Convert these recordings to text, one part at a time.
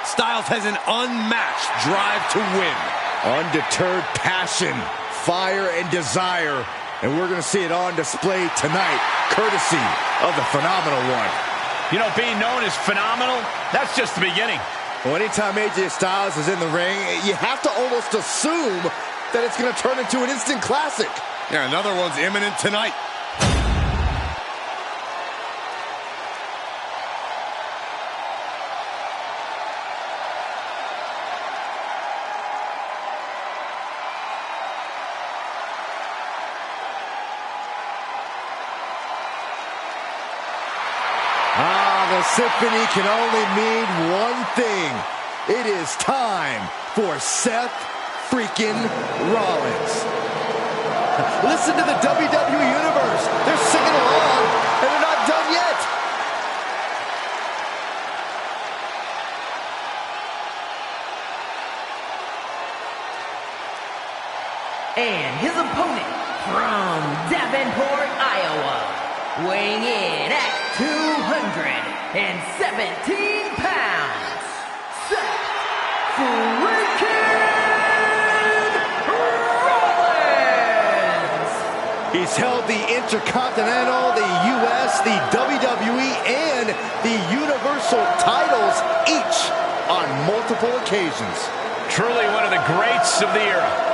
Styles has an unmatched drive to win. Undeterred passion, fire, and desire. And we're going to see it on display tonight, courtesy of the Phenomenal One. You know, being known as phenomenal, that's just the beginning. Well, anytime AJ Styles is in the ring, you have to almost assume that it's going to turn into an instant classic. Yeah, another one's imminent tonight. The symphony can only mean one thing. It is time for Seth freaking Rollins. Listen to the WWE Universe. They're singing along, and they're not done yet. And his opponent from Davenport, Iowa, weighing in at 217 pounds, Seth freaking Rollins! He's held the Intercontinental, the US, the WWE, and the Universal titles, each on multiple occasions. Truly one of the greats of the era.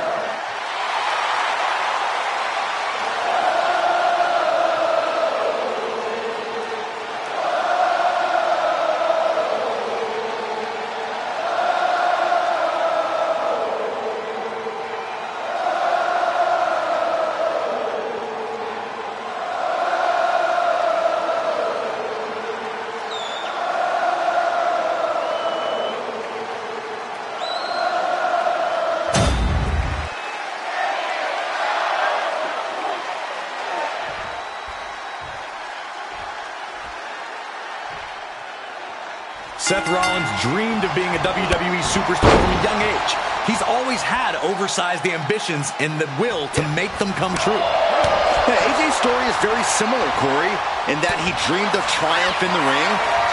Seth Rollins dreamed of being a WWE superstar from a young age. He's always had oversized ambitions and the will to make them come true. Yeah, AJ's story is very similar, Corey, in that he dreamed of triumph in the ring.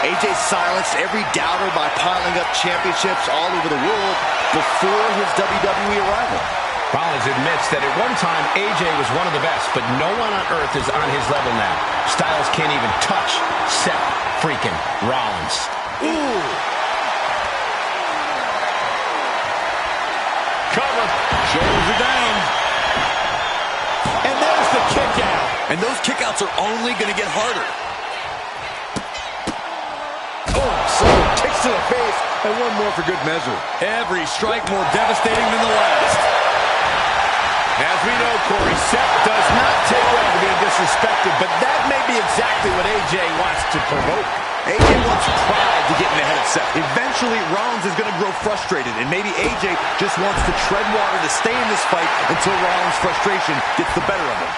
AJ silenced every doubter by piling up championships all over the world before his WWE arrival. Rollins admits that at one time AJ was one of the best, but no one on earth is on his level now. Styles can't even touch Seth freaking Rollins. Ooh! Cover. Shoulders are down. And there's the kick out. And those kickouts are only going to get harder. Oh, so kicks to the face, and one more for good measure. Every strike more devastating than the last. As we know, Corey, Seth does not take well to being disrespected, but that may be exactly what AJ wants to provoke. AJ wants pride to get in the head of Seth. Eventually, Rollins is going to grow frustrated, and maybe AJ just wants to tread water to stay in this fight until Rollins' frustration gets the better of him.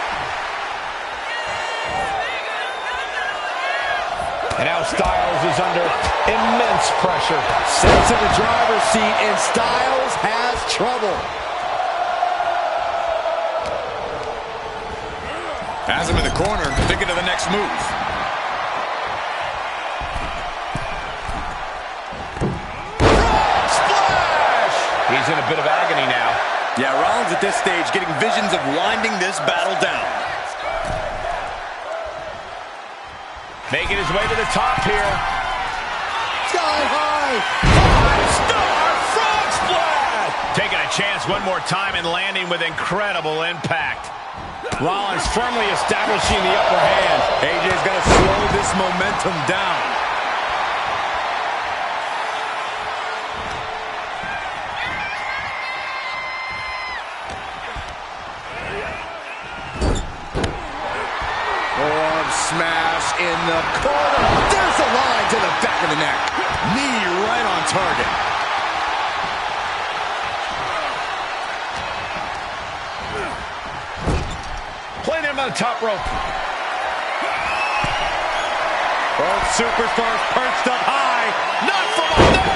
And now Styles is under immense pressure. Seth's in the driver's seat, and Styles has trouble. Has him in the corner, thinking of the next move. He's in a bit of agony now. Yeah, Rollins at this stage getting visions of winding this battle down. Making his way to the top here. Sky high. Five-star frog splash! Taking a chance one more time and landing with incredible impact. Rollins firmly establishing the upper hand. AJ's got to slow this momentum down. Arm smash in the corner. There's a line to the back of the neck. Knee right on target. Playing him on the top rope. Both superstars perched up high. Not from up there.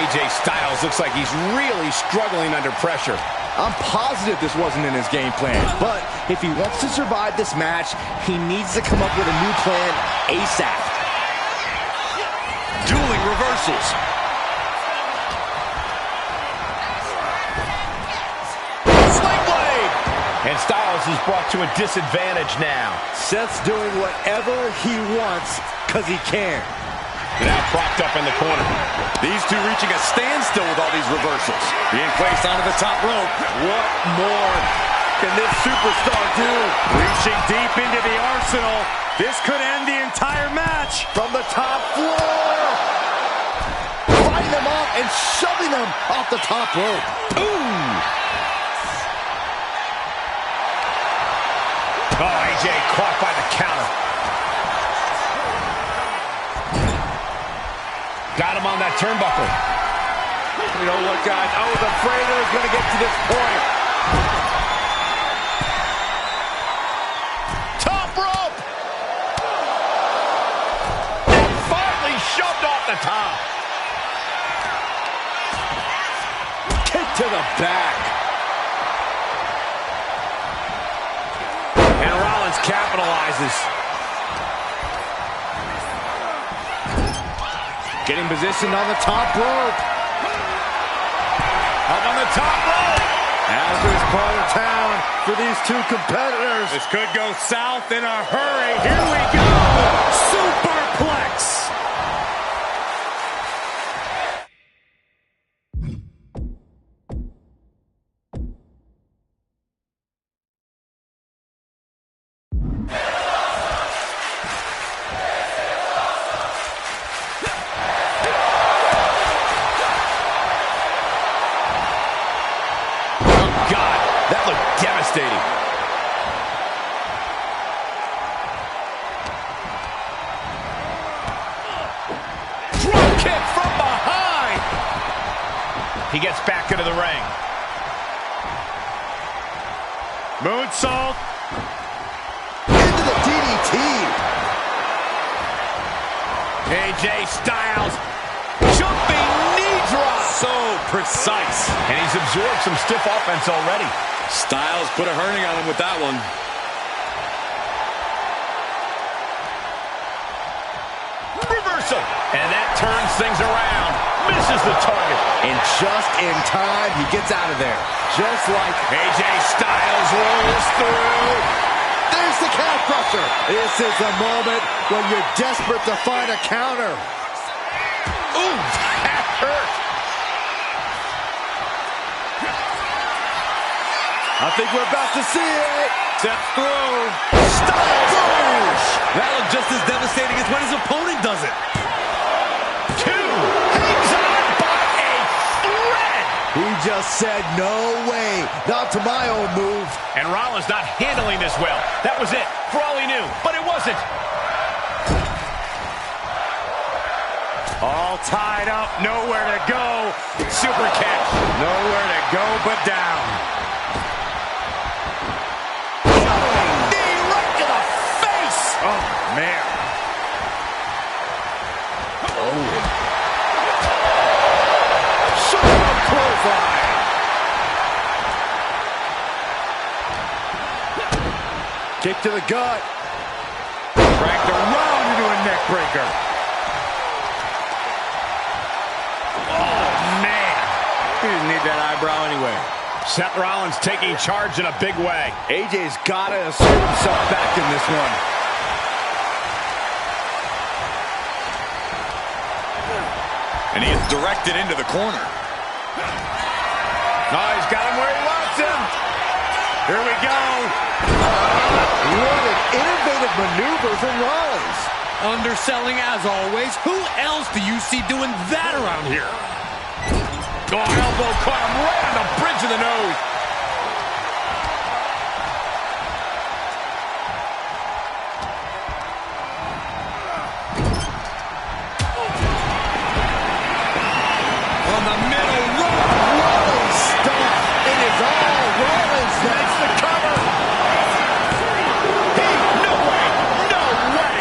AJ Styles looks like he's really struggling under pressure. I'm positive this wasn't in his game plan, but if he wants to survive this match, he needs to come up with a new plan ASAP. Dueling reversals. Sling blade! And Styles is brought to a disadvantage now. Seth's doing whatever he wants because he can. Now propped up in the corner. These two reaching a standstill with all these reversals. Being placed onto the top rope. What more can this superstar do? Reaching deep into the arsenal. This could end the entire match. From the top floor. Fighting them off and shoving them off the top rope. Ooh! Oh, AJ caught by the counter. Got him on that turnbuckle. You know what, guys? I was afraid it was going to get to this point. Top rope! And finally shoved off the top. Kick to the back. And Rollins capitalizes. Getting positioned on the top rope. Up on the top rope. Hazardous part of town for these two competitors. This could go south in a hurry. Here we go. Superplex. That looked devastating. Drop kick from behind. He gets back into the ring. Moonsault. Into the DDT. AJ Styles. Jumping knee drop. So precise. And he's absorbed some stiff offense already. Styles put a hurting on him with that one. Reversal. And that turns things around. Misses the target. And just in time, he gets out of there. Just like AJ Styles rolls through. there's the calf crusher. This is the moment when you're desperate to find a counter. Ooh, that hurt. I think we're about to see it. Step through. Styles. That looked just as devastating as when his opponent does it. Two. Hangs on by a thread. He just said, no way. Not to my own move. And Rollins not handling this well. That was it, for all he knew. But it wasn't. All tied up. Nowhere to go. Super kick. Nowhere to go but down. Knee right to the face. Oh, man. Super clothesline. Kick to the gut. Dragged around into a neck breaker. Oh, man. He didn't need that eyebrow anyway. Seth Rollins taking charge in a big way. AJ's got to assert himself back in this one. And he is directed into the corner. Oh, he's got him where he wants him. Here we go. What an innovative maneuver from Rollins. Underselling as always. Who else do you see doing that around here? Oh, elbow caught him right on the bridge of the nose. On the middle rope. Rollins stuff. It is all Rollins. That's the cover. Hey, no way. No way.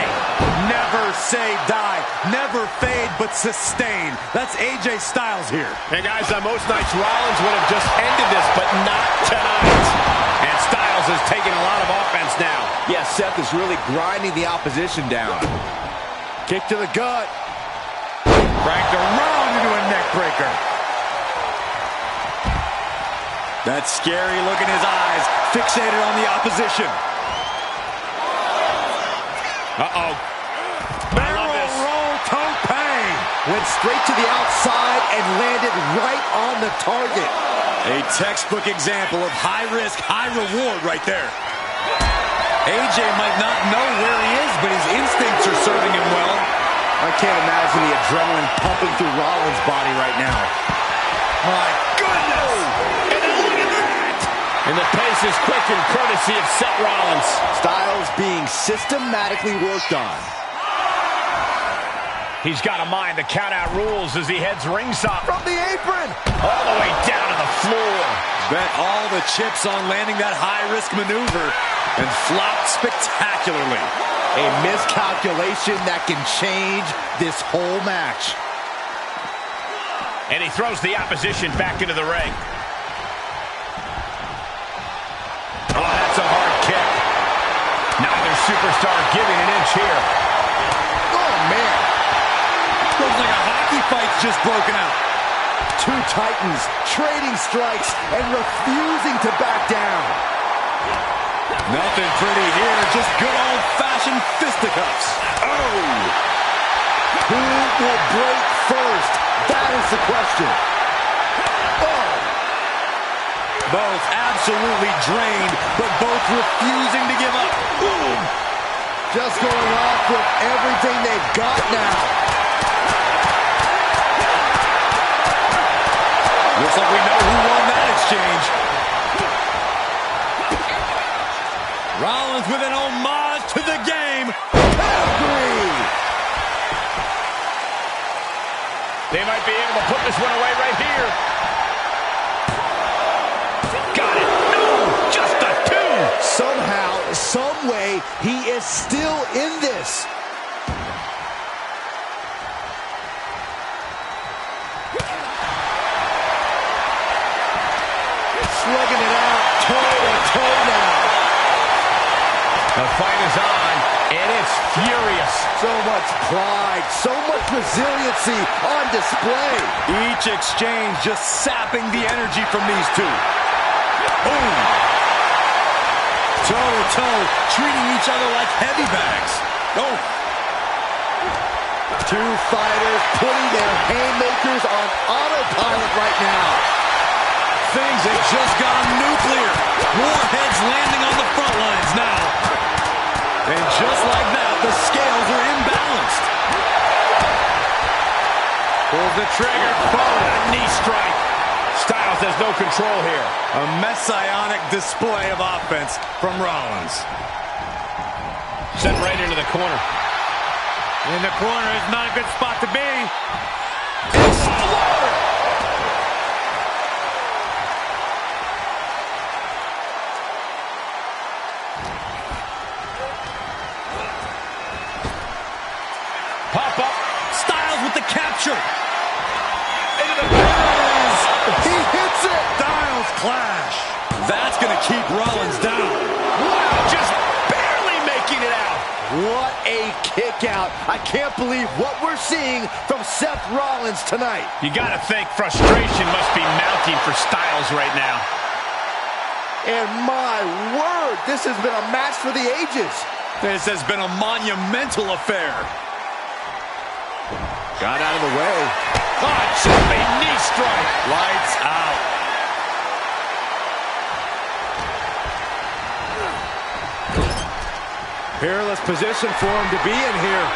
Never say die. Never fade, but sustain. That's AJ Styles here. And guys, on most nights, Rollins would have just ended this, but not tonight. And Styles has taken a lot of offense now. Yeah, Seth is really grinding the opposition down. Kick to the gut. Frank backbreaker. That scary look in his eyes, fixated on the opposition. Uh-oh. Barrel roll tope. Went straight to the outside and landed right on the target. A textbook example of high risk, high reward right there. AJ might not know where he is, but his instincts are serving him well. I can't imagine the adrenaline pumping through Rollins' body right now. My goodness! And then look at that! And the pace is quick and courtesy of Seth Rollins. Styles being systematically worked on. He's got to mind the count-out rules as he heads ringside. From the apron! All the way down to the floor. Bet all the chips on landing that high-risk maneuver and flopped spectacularly. A miscalculation that can change this whole match. And he throws the opposition back into the ring. Oh, that's a hard kick. Neither superstar giving an inch here. Oh, man. Looks like a hockey fight's just broken out. Two titans trading strikes and refusing to back down. Nothing pretty here, just good old-fashioned fisticuffs. Oh! Who will break first? That is the question. Oh! Both absolutely drained, but both refusing to give up. Boom! Just going off with everything they've got now. Looks like we know who won that exchange. Rollins with an homage to the game. Pedigree. They might be able to put this one away right here. Got it. No, just a two. Somehow, some way, he is still in this. Slugging it out, toe-to-toe now. The fight is on, and it's furious. So much pride, so much resiliency on display. Each exchange just sapping the energy from these two. Boom! Toe-to-toe, treating each other like heavy bags. Oh! Two fighters putting their haymakers on autopilot right now. Things have just gone nuclear. Warheads landing on the front lines now. And just like that, the scales are imbalanced. Pulls the trigger. Boom! A knee strike. Styles has no control here. A messianic display of offense from Rollins. Sent right into the corner. In the corner is not a good spot to be. Explode! Pop up. Styles with the capture. Into the barrels. He hits it. Styles clash. That's going to keep Rollins down. Wow, just barely making it out. What a kick out. I can't believe what we're seeing from Seth Rollins tonight. You got to think frustration must be mounting for Styles right now. And my word, this has been a match for the ages. This has been a monumental affair. Got out of the way. Oh, jumping knee strike. Lights out. Peerless position for him to be in here.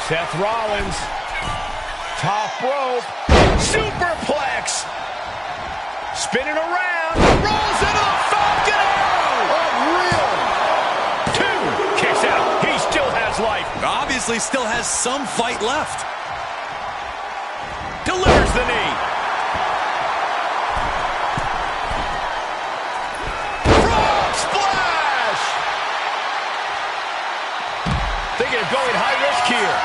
Seth Rollins, top rope, superplex, spinning around, rolls into the Falcon Arrow. Unreal. Two, kicks out. He still has life. Obviously still has some fight left. Delivers the knee. Frog splash. Thinking of going high risk here.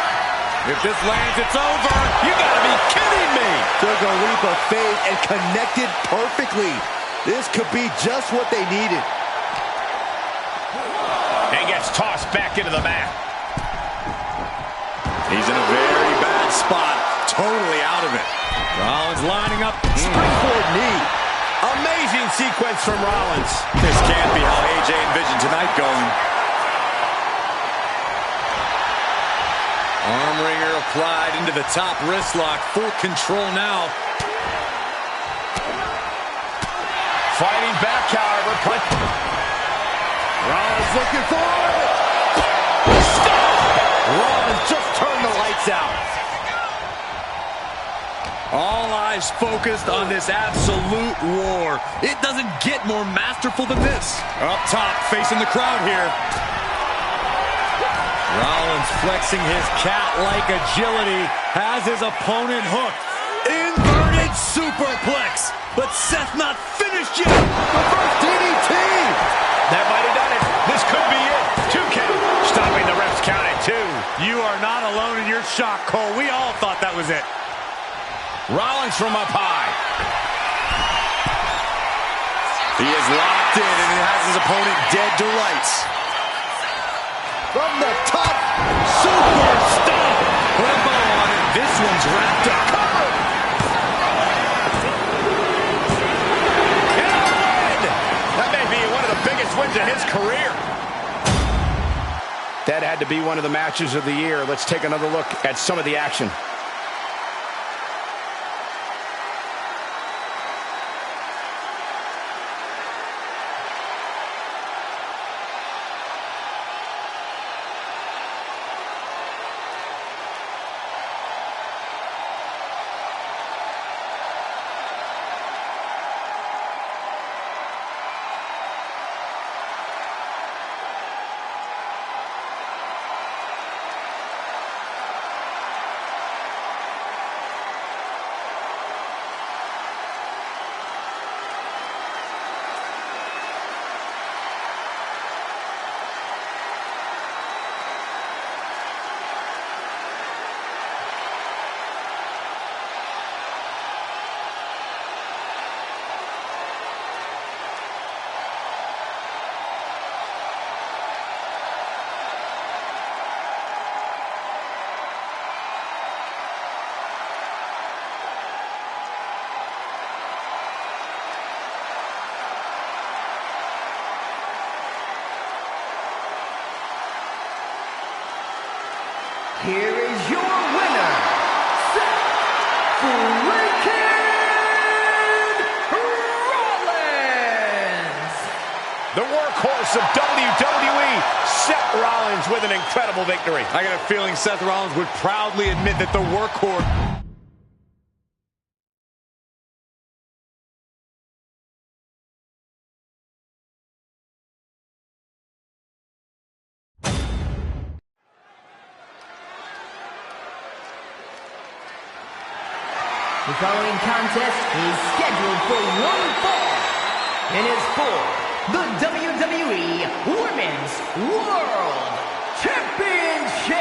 If this lands, it's over. You gotta be kidding me. Took a leap of faith and connected perfectly. This could be just what they needed. And gets tossed back into the mat. lining up. Springboard knee. Amazing sequence from Rollins. This can't be how AJ envisioned tonight going. Arm wringer applied into the top wrist lock. Full control now. Fighting back, however. Rollins looking for it. Rollins just turned the lights out. All eyes focused on this absolute war. It doesn't get more masterful than this. Up top, facing the crowd here. Rollins flexing his cat-like agility, has his opponent hooked. Inverted superplex, but Seth not finished yet. Reverse DDT. That might have done it. This could be it. 2 count. Stopping the ref's count at 2. You are not alone in your shock, Cole. We all thought that was it. Rollins from up high. He is locked in and he has his opponent dead to rights. From the top. Super stomp. Put a bow on it. This one's wrapped up. That may be one of the biggest wins of his career. That had to be one of the matches of the year. Let's take another look at some of the action. Here is your winner, Seth freaking Rollins! The workhorse of WWE, Seth Rollins with an incredible victory. I got a feeling Seth Rollins would proudly admit that the workhorse... The following contest is scheduled for one fall and is for the WWE Women's World Championship.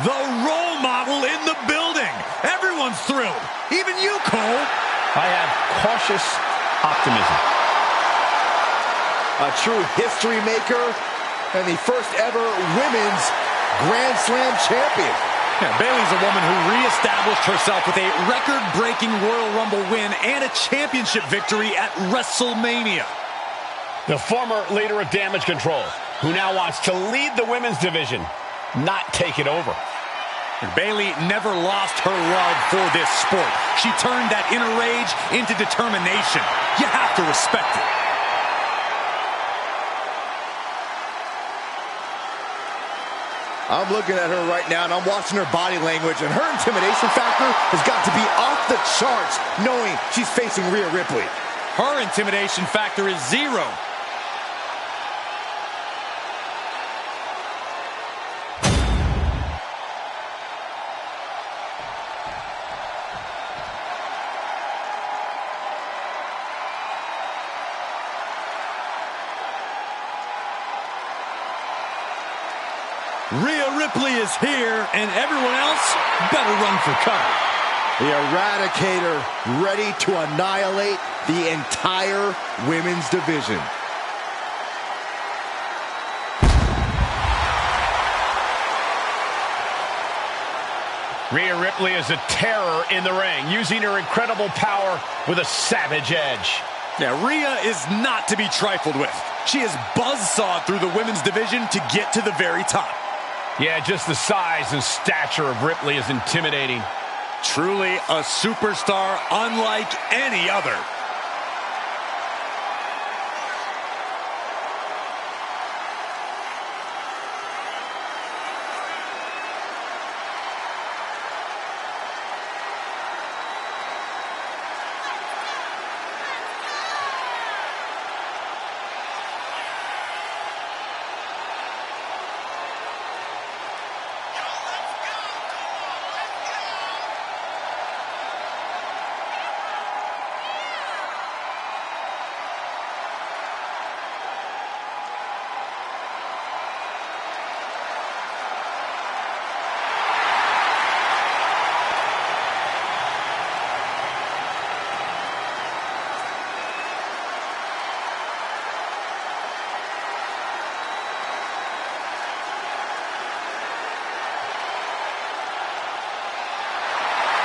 The role model in the building. Everyone's thrilled. Even you, Cole. I have cautious optimism. A true history maker and the first ever women's Grand Slam champion. Yeah, Bayley's a woman who reestablished herself with a record-breaking Royal Rumble win and a championship victory at WrestleMania. The former leader of Damage Control, who now wants to lead the women's division, not take it over. And Bayley never lost her love for this sport. She turned that inner rage into determination. You have to respect it. I'm looking at her right now, and I'm watching her body language, and her intimidation factor has got to be off the charts, knowing she's facing Rhea Ripley. Her intimidation factor is 0. Rhea Ripley is here, and everyone else better run for cover. The Eradicator ready to annihilate the entire women's division. Rhea Ripley is a terror in the ring, using her incredible power with a savage edge. Yeah, Rhea is not to be trifled with. She is buzzsawed through the women's division to get to the very top. Yeah, just the size and stature of Ripley is intimidating. Truly a superstar unlike any other.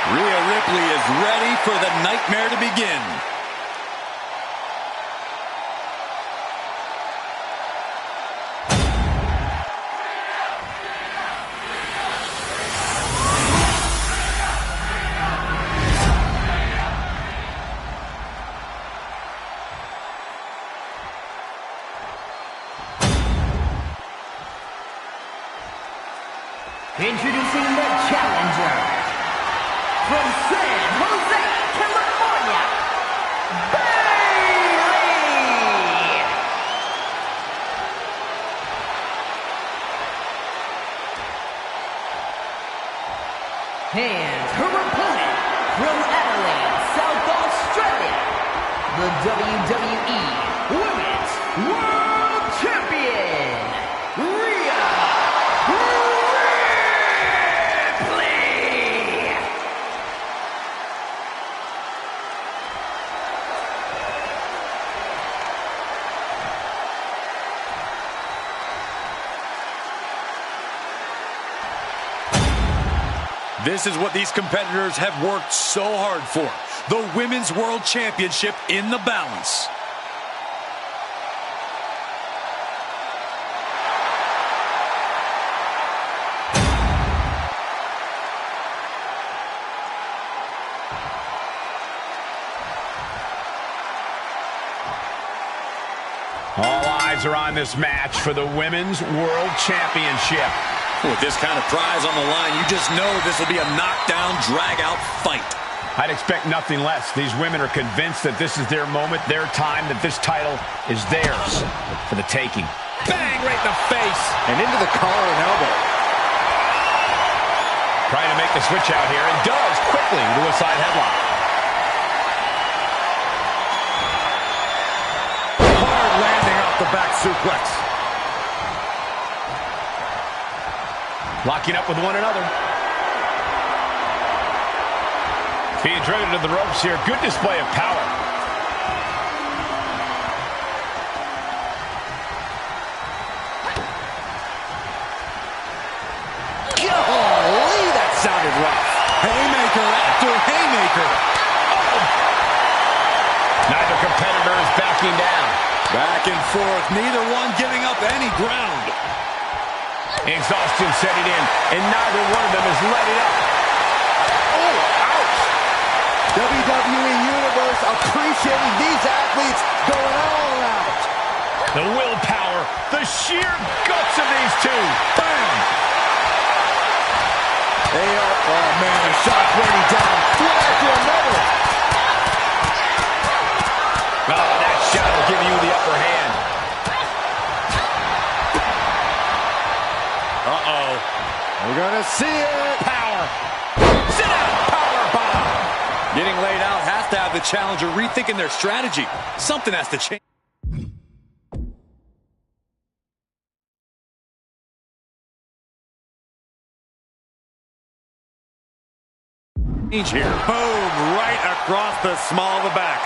Rhea Ripley is ready for the nightmare to begin. Introducing the challenger from San Jose, California, Bayley! And her opponent from Adelaide, South Australia, the WWE Women's World Champion, Rhea Ripley! This is what these competitors have worked so hard for. The Women's World Championship in the balance. All eyes are on this match for the Women's World Championship. With this kind of prize on the line, you just know this will be a knockdown, drag-out fight. I'd expect nothing less. These women are convinced that this is their moment, their time, that this title is theirs for the taking. Bang! Right in the face. And into the collar and elbow. Trying to make the switch out here, and does quickly to a side headlock. Hard landing off the back suplex. Locking up with one another. Being driven to the ropes here. Good display of power. Golly, that sounded rough. Haymaker after haymaker. Neither competitor is backing down. Back and forth, neither one giving up any ground. Exhaustion setting in, and neither one of them is letting up. Oh, ouch! WWE Universe appreciating these athletes going all out. The willpower, the sheer guts of these two. Bam! Oh man, a shot raining down. One after another. Oh, that shot will give you the upper hand. Uh-oh. We're gonna see it. Power. Sit down. Power bomb. Getting laid out has to have the challenger rethinking their strategy. Something has to change. Here. Boom, right across the small of the back.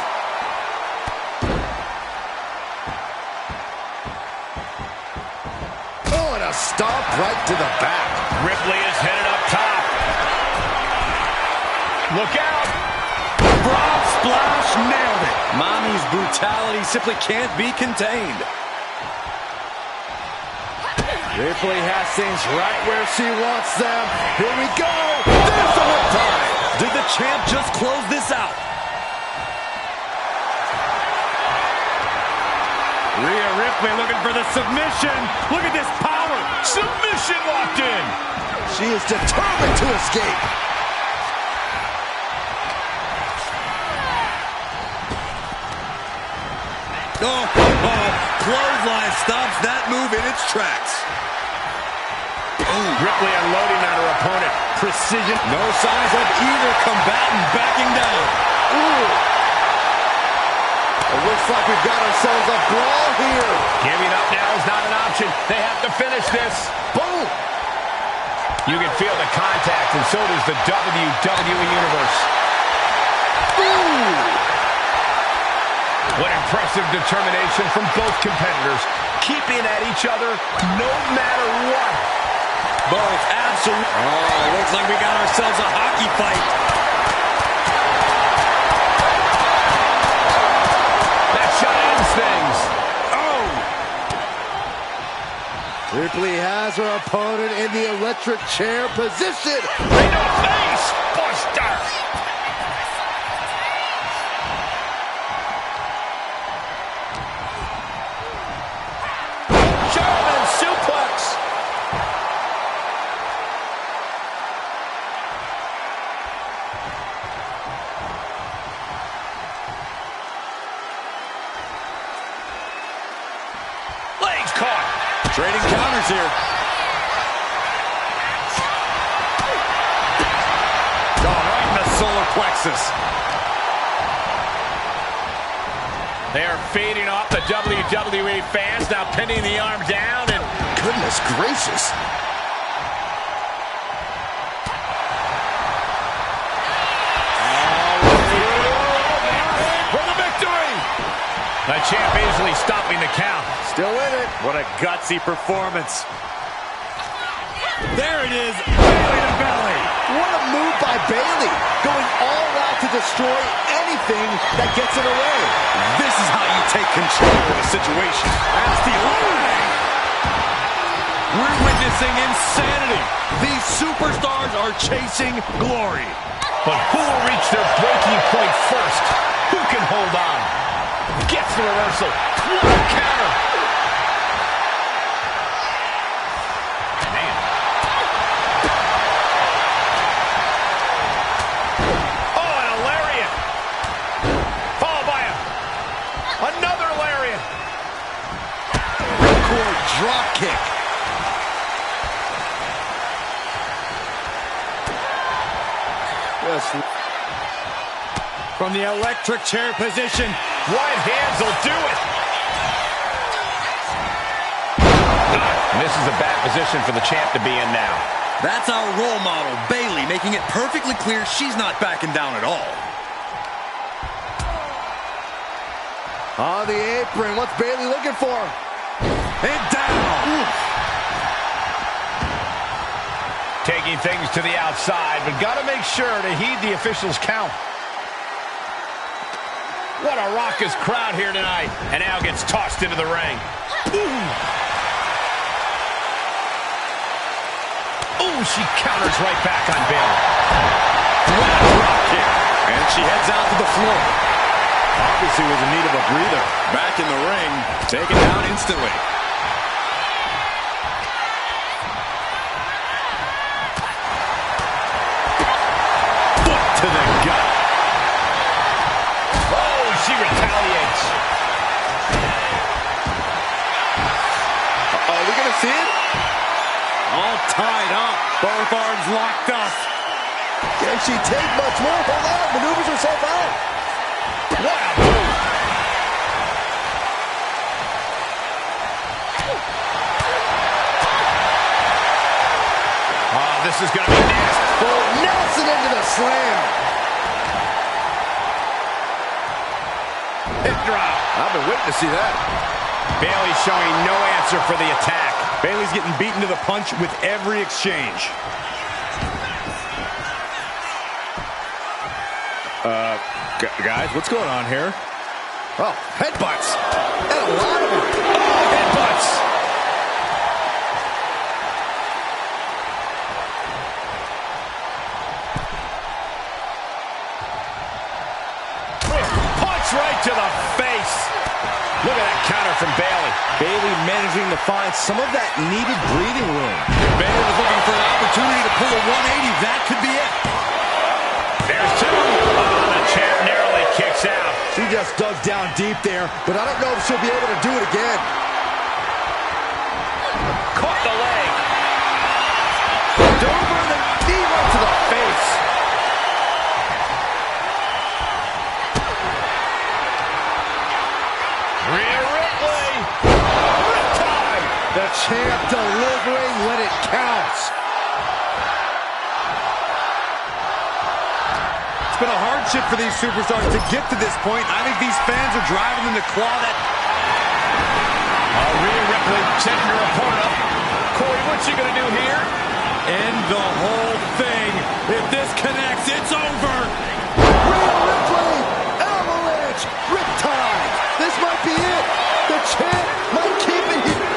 Oh, and a stomp right to the back. Ripley is headed up top. Look out. Frog splash, nailed it. Mommy's brutality simply can't be contained. Ripley has things right where she wants them. Here we go. There's the whip time. Did the champ just close this out? Rhea Ripley looking for the submission. Look at this power. Submission locked in. She is determined to escape. Clothesline stops that move in its tracks. Ripley unloading on her opponent. Precision. No signs of either combatant backing down. It looks like we've got ourselves a brawl here. Giving up now is not an option. They have to finish this. Boom. You can feel the contact, and so does the WWE Universe. What impressive determination from both competitors, keeping at each other no matter what. Both absolutely. Oh, looks like we got ourselves a hockey fight. That shot ends things. Ripley has her opponent in the electric chair position. Right to the face. Buster. German suplex. Legs caught. Trading counters here. Oh, right in the solar plexus. They are feeding off the WWE fans, now pinning the arm down, and Goodness gracious. for the victory! The champ easily stopping the count. Still in it. What a gutsy performance. There it is. Belly to belly. What a move by Bayley. Going all out to destroy anything that gets in her way. This is how you take control of a situation. Nasty line. We're witnessing insanity. These superstars are chasing glory. But who will reach their breaking point first? Who can hold on? Gets the reversal. What a counter. Man. Oh, and a lariat. Followed by another lariat. Record drop kick. Yes. From the electric chair position. Right hands will do it. And this is a bad position for the champ to be in now. That's our role model, Bayley, making it perfectly clear she's not backing down at all. On the apron, what's Bayley looking for? And down. Taking things to the outside, but got to make sure to heed the officials' count. What a raucous crowd here tonight. And now gets tossed into the ring. Ooh, she counters right back on Bayley. What a drop kick. And she heads out to the floor. Obviously was in need of a breather. Back in the ring, taken down instantly. Foot to the gut. Oh, she retaliates. Are we going to see it? All tied up. Both arms locked up. Can she take much more? Hold on, maneuvers herself out. What a move. Oh, this is going to be nasty. Oh, Nelson into the slam. Hip drop. I've been waiting to see that. Bayley showing no answer for the attack. Bayley's getting beaten to the punch with every exchange. Guys, what's going on here? Oh, headbutts. And a lot of them. Oh, headbutts. Punch right to the face. Look at that counter from Bayley. Bayley managing to find some of that needed breathing room. Bayley was looking for an opportunity to pull a 180. That could be it. There's two. Oh, the champ narrowly kicks out. She just dug down deep there, but I don't know if she'll be able to do it again. Caught the leg. Over the knee right to the face. Rhea Ripley. Riptide. The champ delivering when it counts. It's been a hardship for these superstars to get to this point. I think these fans are driving them to claw that. Rhea Ripley setting her opponent up. Corey, what's she going to do here? End the whole thing. If this connects, it's over. Rhea Ripley, avalanche, riptide. This might be it. The champ might keep it here.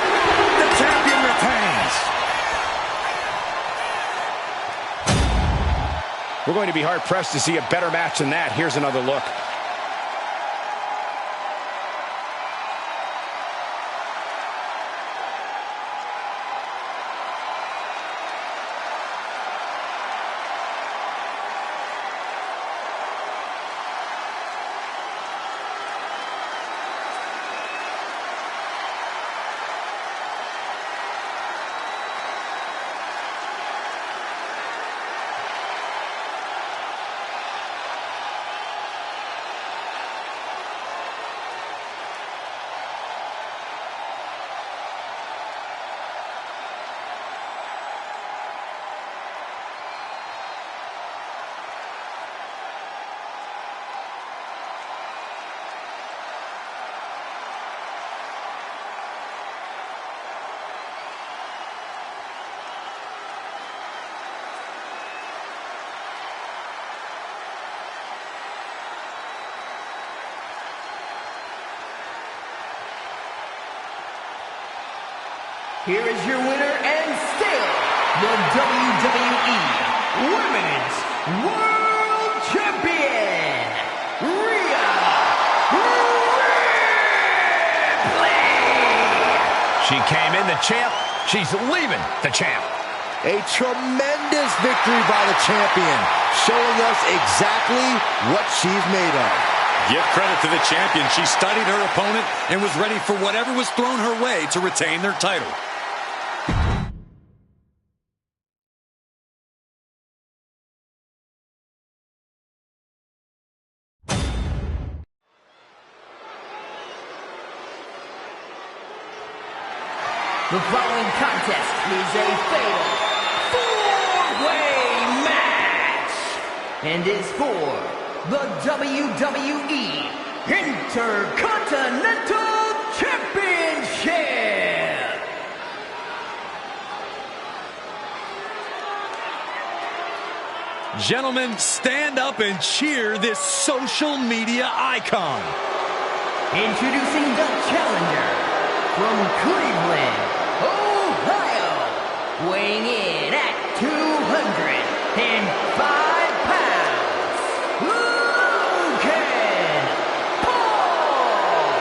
The champion retains. We're going to be hard-pressed to see a better match than that. Here's another look. Here is your winner and still the WWE Women's World Champion, Rhea Ripley. She came in the champ. She's leaving the champ. A tremendous victory by the champion, showing us exactly what she's made of. Give credit to the champion. She studied her opponent and was ready for whatever was thrown her way to retain their title. The following contest is a fatal four-way match and is for the WWE Intercontinental Championship. Gentlemen, stand up and cheer this social media icon. Introducing the challenger from Cleveland, Ohio, weighing in at 205 pounds, Logan Paul.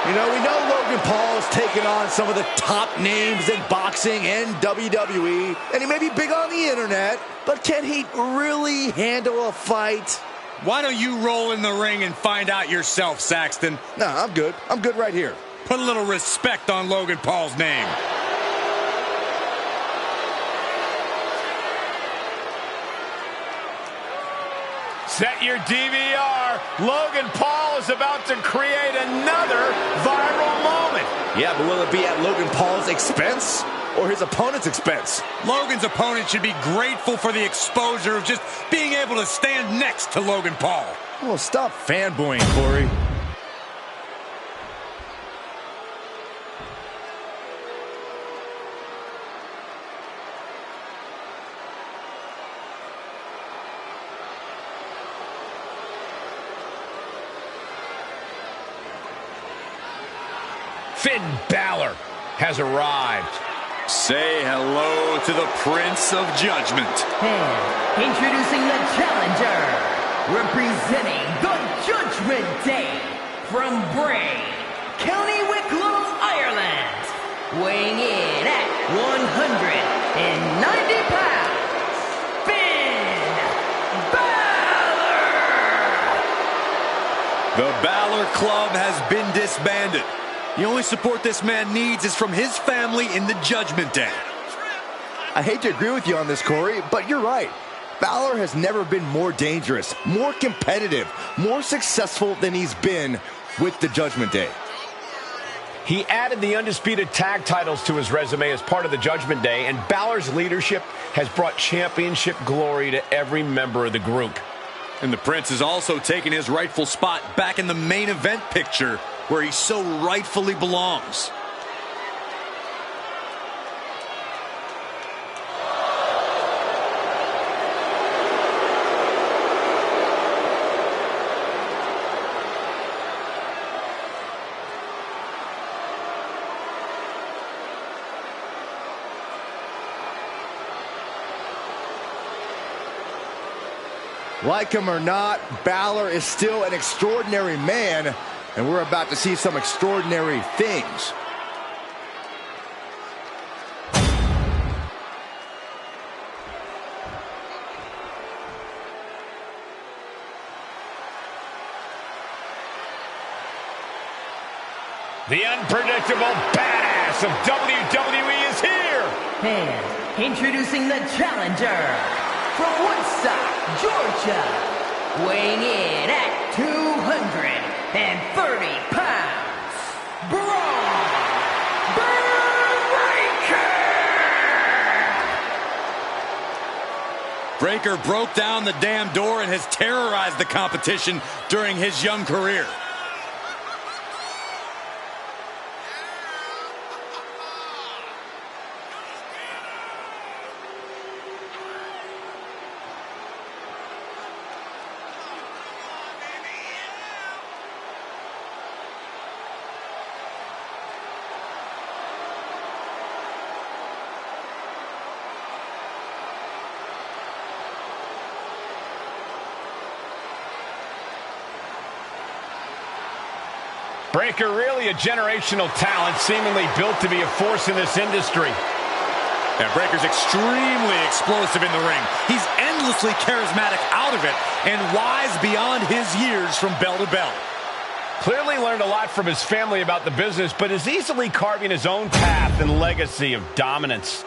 You know, we know Logan Paul's taken on some of the top names in boxing and WWE, and he may be big on the internet, but can he really handle a fight? Why don't you roll in the ring and find out yourself, Saxton? Nah, I'm good. I'm good right here. Put a little respect on Logan Paul's name. Set your DVR. Logan Paul is about to create another viral moment. Yeah, but will it be at Logan Paul's expense or his opponent's expense? Logan's opponent should be grateful for the exposure of just being able to stand next to Logan Paul. Oh, stop fanboying, Corey. Finn Balor has arrived. Say hello to the Prince of Judgment. And introducing the challenger, representing the Judgment Day, from Bray, County Wicklow, Ireland, weighing in at 190 pounds, Finn Balor! The Balor Club has been disbanded. The only support this man needs is from his family in the Judgment Day. I hate to agree with you on this, Corey, but you're right. Balor has never been more dangerous, more competitive, more successful than he's been with the Judgment Day. He added the undisputed tag titles to his resume as part of the Judgment Day, and Balor's leadership has brought championship glory to every member of the group. And the Prince has also taken his rightful spot back in the main event picture, where he so rightfully belongs. Like him or not, Balor is still an extraordinary man, and we're about to see some extraordinary things. The unpredictable badass of WWE is here! And introducing the challenger, from Woodstock, Georgia, weighing in at 230 pounds, Braun Breaker Breaker! broke down the damn door and has terrorized the competition during his young career. Breaker, really a generational talent, seemingly built to be a force in this industry. And Breaker's extremely explosive in the ring. He's endlessly charismatic out of it and wise beyond his years from bell to bell. Clearly learned a lot from his family about the business, but is easily carving his own path and legacy of dominance.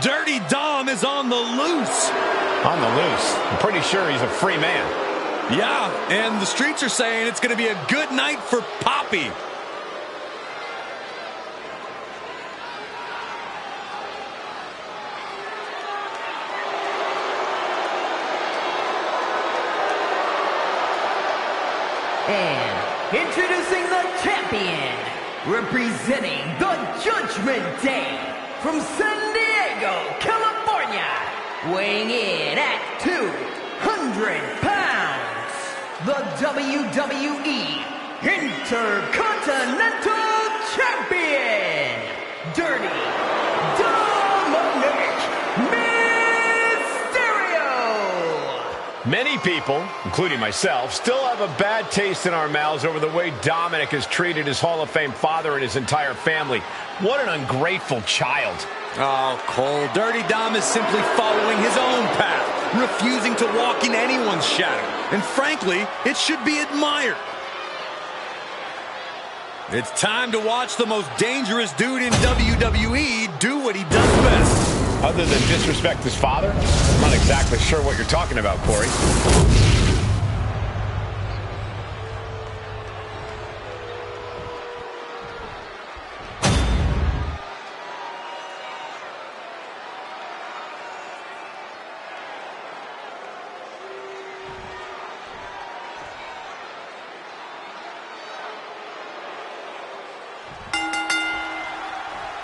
Dirty Dom is on the loose. On the loose. I'm pretty sure he's a free man. Yeah, and the streets are saying it's going to be a good night for Poppy. And introducing the champion, representing the Judgment Day, from San Diego, California, weighing in at 200 pounds, the WWE Intercontinental Champion, Dirty Dominic Mysterio! Many people, including myself, still have a bad taste in our mouths over the way Dominic has treated his Hall of Fame father and his entire family. What an ungrateful child. Oh, Cole, Dirty Dom is simply following his own path, refusing to walk in anyone's shadow. And frankly, it should be admired. It's time to watch the most dangerous dude in WWE do what he does best. Other than disrespect his father? I'm not exactly sure what you're talking about, Corey.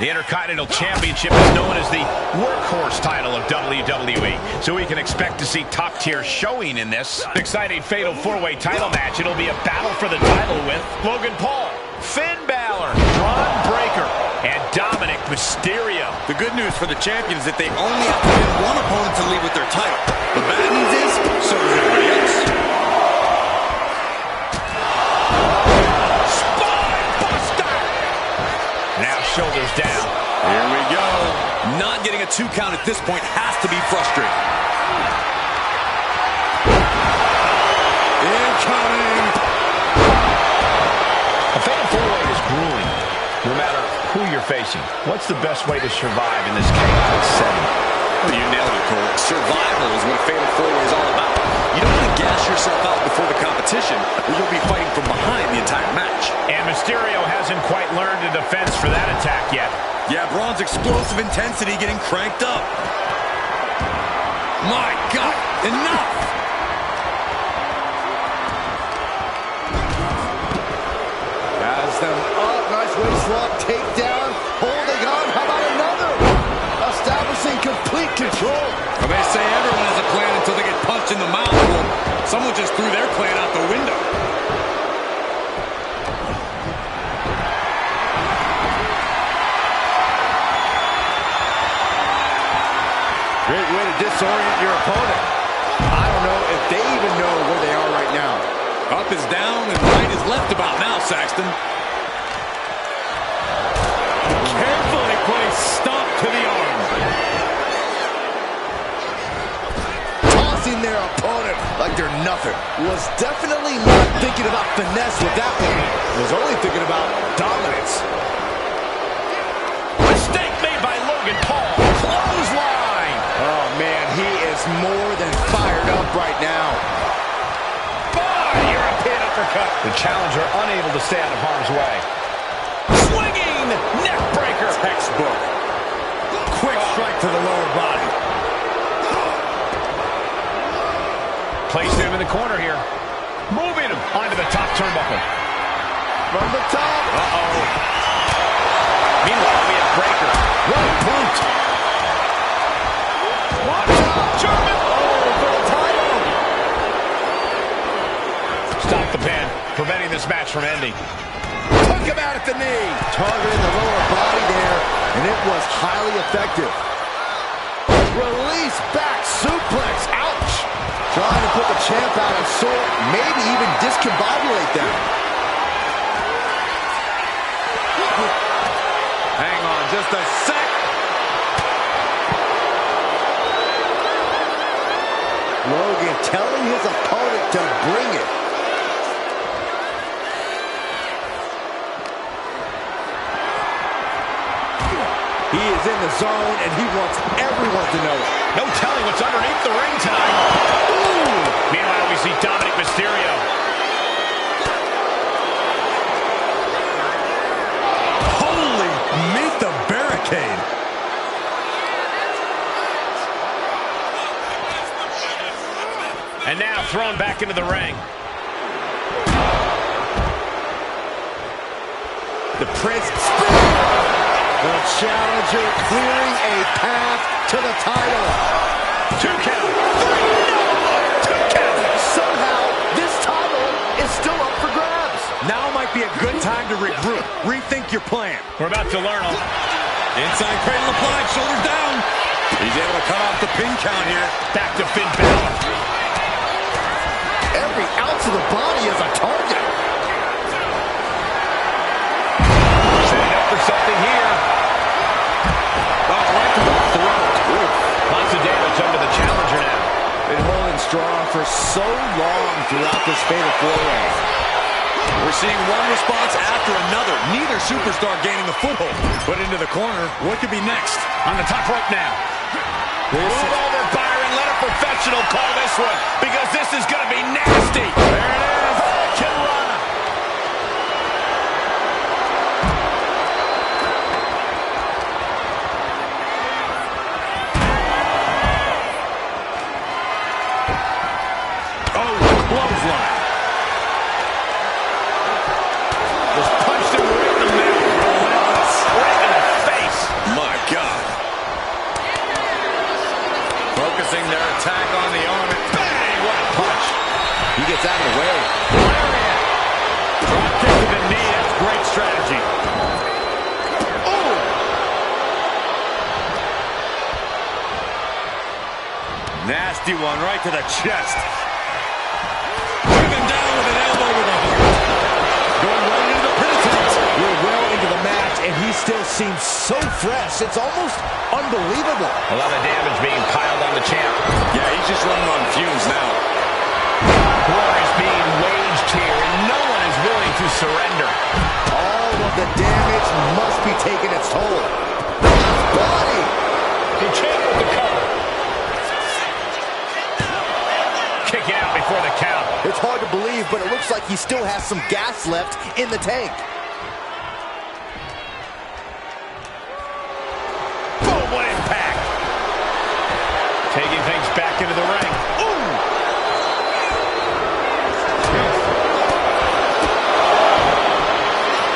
The Intercontinental Championship is known as the workhorse title of WWE, so we can expect to see top-tier showing in this exciting fatal four-way title match. It'll be a battle for the title with Logan Paul, Finn Balor, Braun Breaker, and Dominic Mysterio. The good news for the champion is that they only have to win one opponent to leave with their title. The bad news is, so does everybody else. Shoulders down. Here we go. Not getting a 2 count at this point has to be frustrating. Incoming. A fatal four-way is grueling, no matter who you're facing. What's the best way to survive in this chaotic setting? Well, you nailed it, Cole. Survival is what a fatal four-way is all about. You don't want to gas yourself out before the competition, or you'll be fighting from behind the entire match. And Mysterio hasn't quite learned a defense for that attack yet. Yeah, Braun's explosive intensity getting cranked up. My God, enough! Has them up, nice waist lock, takedown, holding on, how about another? Establishing complete control. Well, they say everyone has a plan until they get punched in the mouth. Well, someone just threw their plan out the window. Great way to disorient your opponent. I don't know if they even know where they are right now. Up is down and right is left about now, Saxton. Carefully placed stomp to the arm. Tossing their opponent like they're nothing. Was definitely not thinking about finesse with that one. Was only thinking about dominance. Mistake made by Logan Paul. Clothesline. Oh, man, he is more than fired up right now. European uppercut. The challenger unable to stay out of harm's way. Swinging neck breaker. Textbook. Quick strike to the lower body. Placing him in the corner here. Moving him onto the top turnbuckle. From the top. Uh-oh. Meanwhile, we have Breaker. What a boot. Watch out. German. Oh, for the title. Stop the pin, preventing this match from ending. Took him out at the knee. Targeting the lower body there, and it was highly effective. Release back suplex. Ouch. Trying to put the champ out of sort, maybe even discombobulate them. Hang on just a sec. Logan telling his opponent to bring it. He is in the zone, and he wants everyone to know it. No telling what's underneath the ring tonight. Ooh. Meanwhile, we see Dominic Mysterio. Holy, meet the barricade. And now thrown back into the ring. The Prince spin. The challenger clearing a path to the title. 2 count. 3. 2 count. Somehow, this title is still up for grabs. Now might be a good time to regroup. Rethink your plan. We're about to learn. Inside cradle applied, shoulders down. He's able to cut off the pin count here. Back to Finn Balor. Every ounce of the body is a target. Setting up for something here. Oh, right to the throat. Ooh. Lots of damage under the challenger now. Been holding strong for so long throughout this fatal four-way. We're seeing one response after another. Neither superstar gaining a foothold. Put into the corner. What could be next? On the top rope now. Move over, Byron. Let a professional call this one, because this is going to be nasty. There it is. Kirana. Oh, clothesline. Just punched him right in the mouth. Relentless. Right in the face. nasty one right to the chest. Driven down with an elbow to the heart. Going right into the pin attempt. We're well into the match, and he still seems so fresh. It's almost unbelievable. A lot of damage being piled on the champ. Yeah, he's just running on fumes now. War is being waged here, and no one is willing to surrender. All of the damage must be taking its toll. Body! The champ with the cover. Kicking out before the count. It's hard to believe, but it looks like he still has some gas left in the tank. Boom, what impact. Taking things back into the ring. Ooh!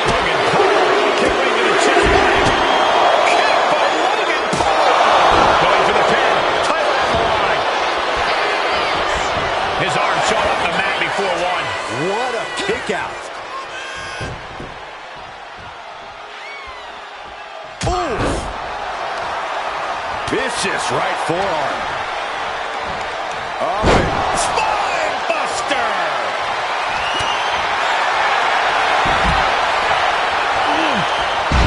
Logan Paul, kick right to the chest. Kick by Logan Paul. Going for the pin. Title on the line. His arm shot up the mat before one. What a kick out. Vicious right forearm. Spine buster.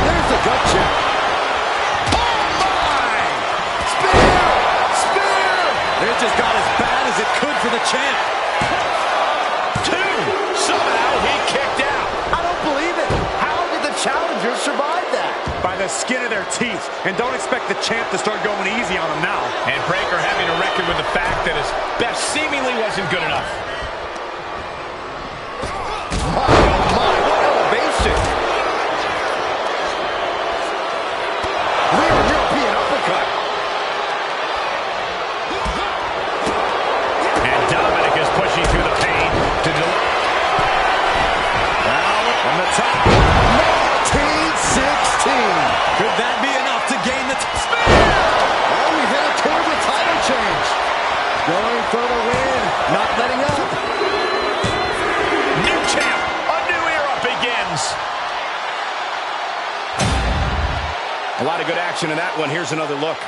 There's the gut check. Oh my! Spear! It just got as bad as it could for the champ. Two. Somehow he kicked out. I don't believe it. How did the challenger survive that? By the skin of their teeth. And don't expect the champ to start going easy on him now. And Breaker having to reckon with the fact that his best seemingly wasn't good enough. My, oh my, what elevation! Real European uppercut. And Dominic is pushing through the pain to deliver. Now, from the top. 1916. Could that be enough to gain the spear? Oh, we head toward the title change. Going for the win, not letting up. New champ, a new era begins. A lot of good action in that one. Here's another look.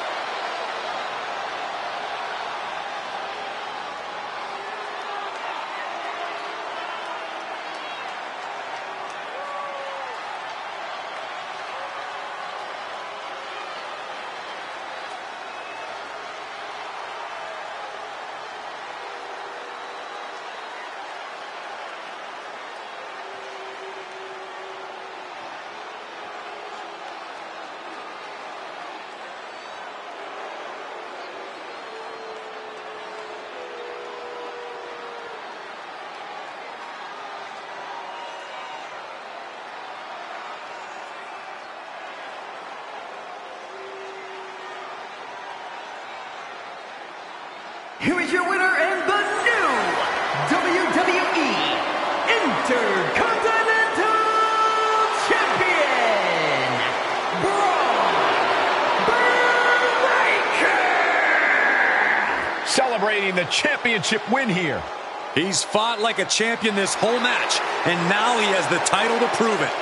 Here is your winner and the new WWE Intercontinental Champion, Braun Breaker! Celebrating the championship win here. He's fought like a champion this whole match, and now he has the title to prove it.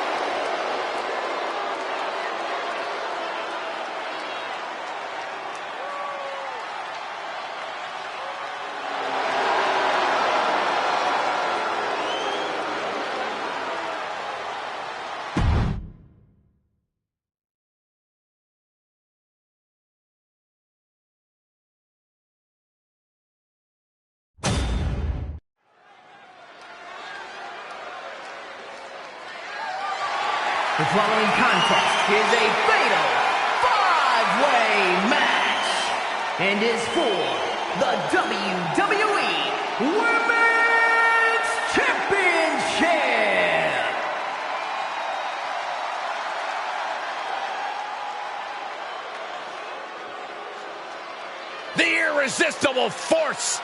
The following contest is a fatal five-way match and is for the WWE Women's Championship. The irresistible force.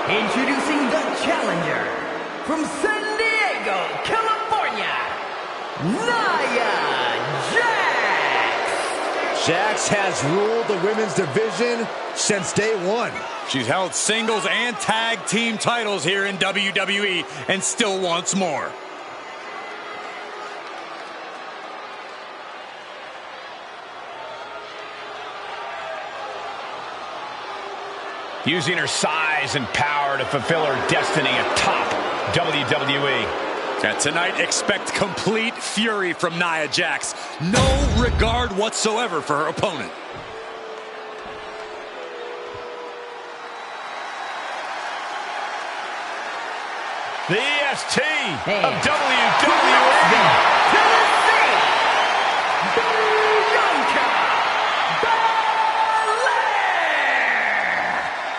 Introducing the challenger from San Diego, California, Nia Jax. Jax has ruled the women's division since day one. She's held singles and tag team titles here in WWE and still wants more. using her size and power to fulfill her destiny atop WWE. And tonight, expect complete fury from Nia Jax. No regard whatsoever for her opponent. The EST of WWE.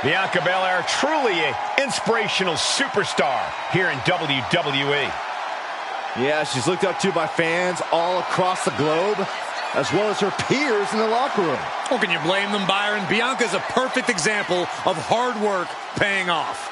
Bianca Belair, truly an inspirational superstar here in WWE. Yeah, she's looked up to by fans all across the globe, as well as her peers in the locker room. Oh, can you blame them, Byron? Bianca's a perfect example of hard work paying off.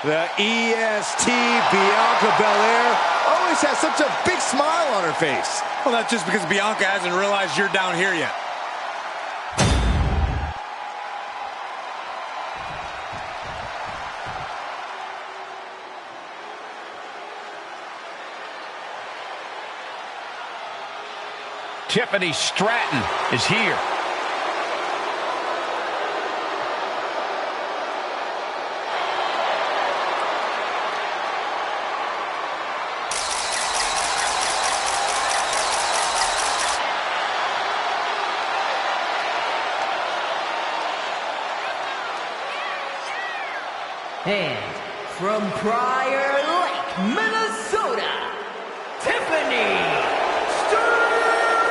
The EST Bianca Belair always has such a big smile on her face. Well, that's just because Bianca hasn't realized you're down here yet. Tiffany Stratton is here. And from Prior Lake, Minnesota, Tiffany Stratton.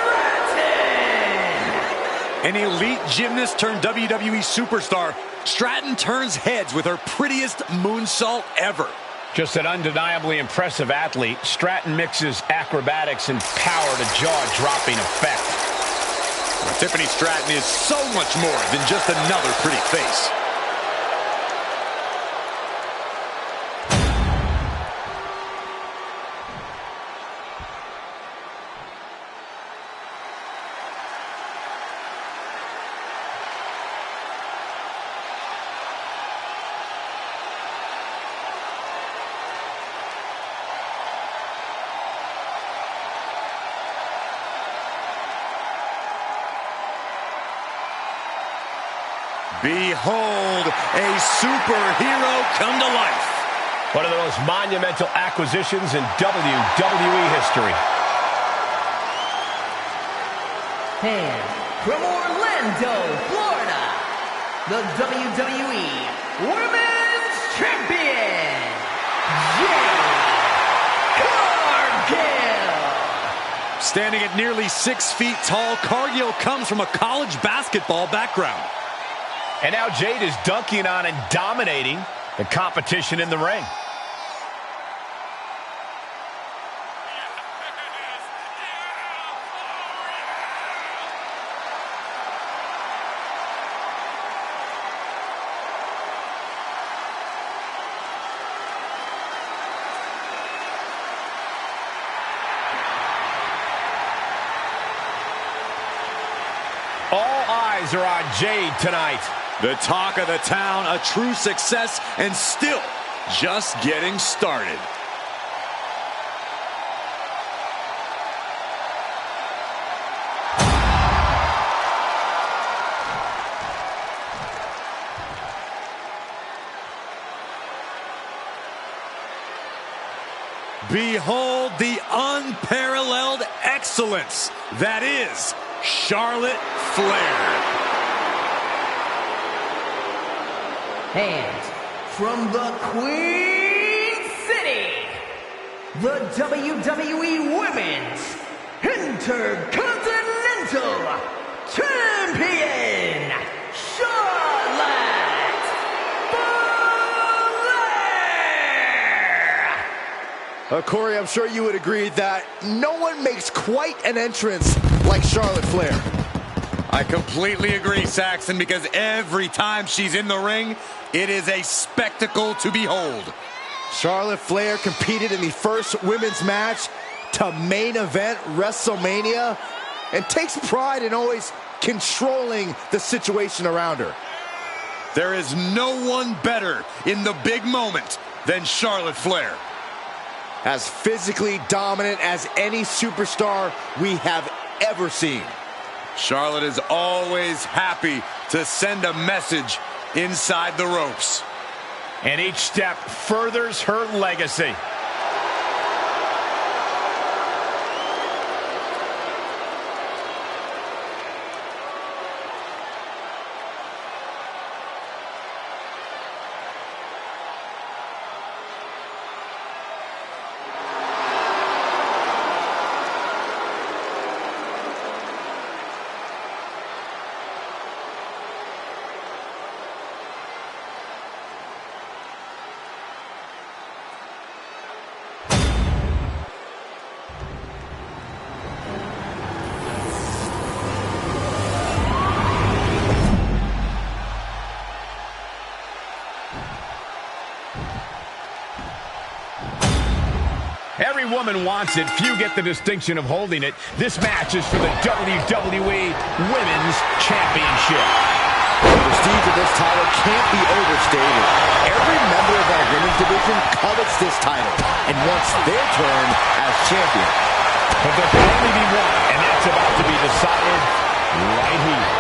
An elite gymnast turned WWE superstar, Stratton turns heads with her prettiest moonsault ever. Just an undeniably impressive athlete, Stratton mixes acrobatics and power to jaw-dropping effect. Well, Tiffany Stratton is so much more than just another pretty face. Behold, a superhero come to life. One of the most monumental acquisitions in WWE history. And from Orlando, Florida, the WWE Women's Champion, Jade Cargill. Standing at nearly 6 feet tall, Cargill comes from a college basketball background. And now Jade is dunking on and dominating the competition in the ring. All eyes are on Jade tonight. The talk of the town, a true success, and still just getting started. Behold the unparalleled excellence that is Charlotte Flair. And from the Queen City, the WWE Women's Intercontinental Champion, Charlotte Flair. Corey, I'm sure you would agree that no one makes quite an entrance like Charlotte Flair. I completely agree, Saxton, because every time she's in the ring, it is a spectacle to behold. Charlotte Flair competed in the first women's match to main event WrestleMania and takes pride in always controlling the situation around her. There is no one better in the big moment than Charlotte Flair. As physically dominant as any superstar we have ever seen. Charlotte is always happy to send a message inside the ropes. And each step furthers her legacy. Every woman wants it. Few get the distinction of holding it. This match is for the WWE Women's Championship. The prestige of this title can't be overstated. Every member of our women's division covets this title and wants their turn as champion. But there can only be one, and that's about to be decided right here.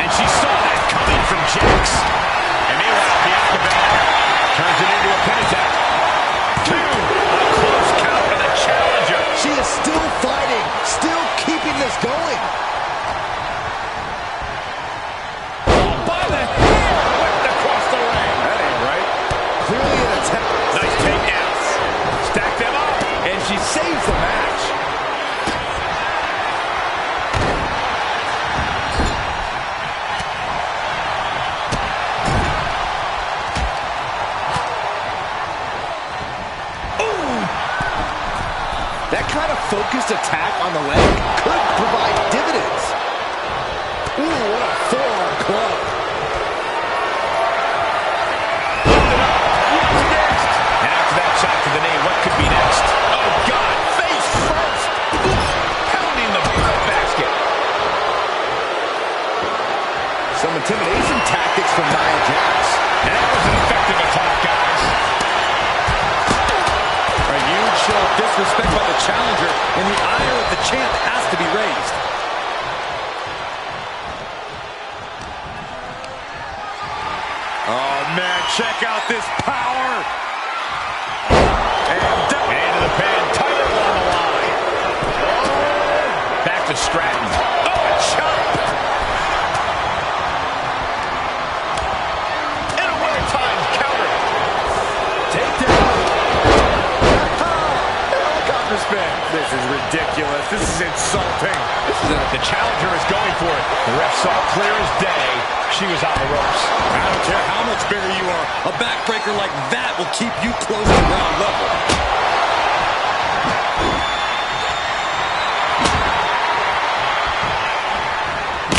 And she saw that coming from Jax. And meanwhile, Bianca Belair turns it into a pin attack. 2, a close count for the challenger. She is still fighting, still keeping this going. By the hair, whipped across the ring. That ain't right. Clearly an attack. Nice takedowns. Stack them up. And she saves the match. That kind of focused attack on the leg could provide dividends. Ooh, what a forearm club. What's next? And after that shot to the knee, what could be next? Oh, God, face first. Pounding the basket. Some intimidation tactics from Nia Jax. And that was an effective attack, guys. A huge show of disrespect by the challenger, and the ire of the champ has to be raised. Oh, man, check out this power. And into the pin, title on the line. Back to Stratton. Oh, a chop. And a well-timed counter. takedown. Helicopter spin. This is ridiculous. This is insulting. The challenger is going for it. The ref saw clear as day she was on the ropes. I don't care how much bigger you are. A backbreaker like that will keep you close to ground level.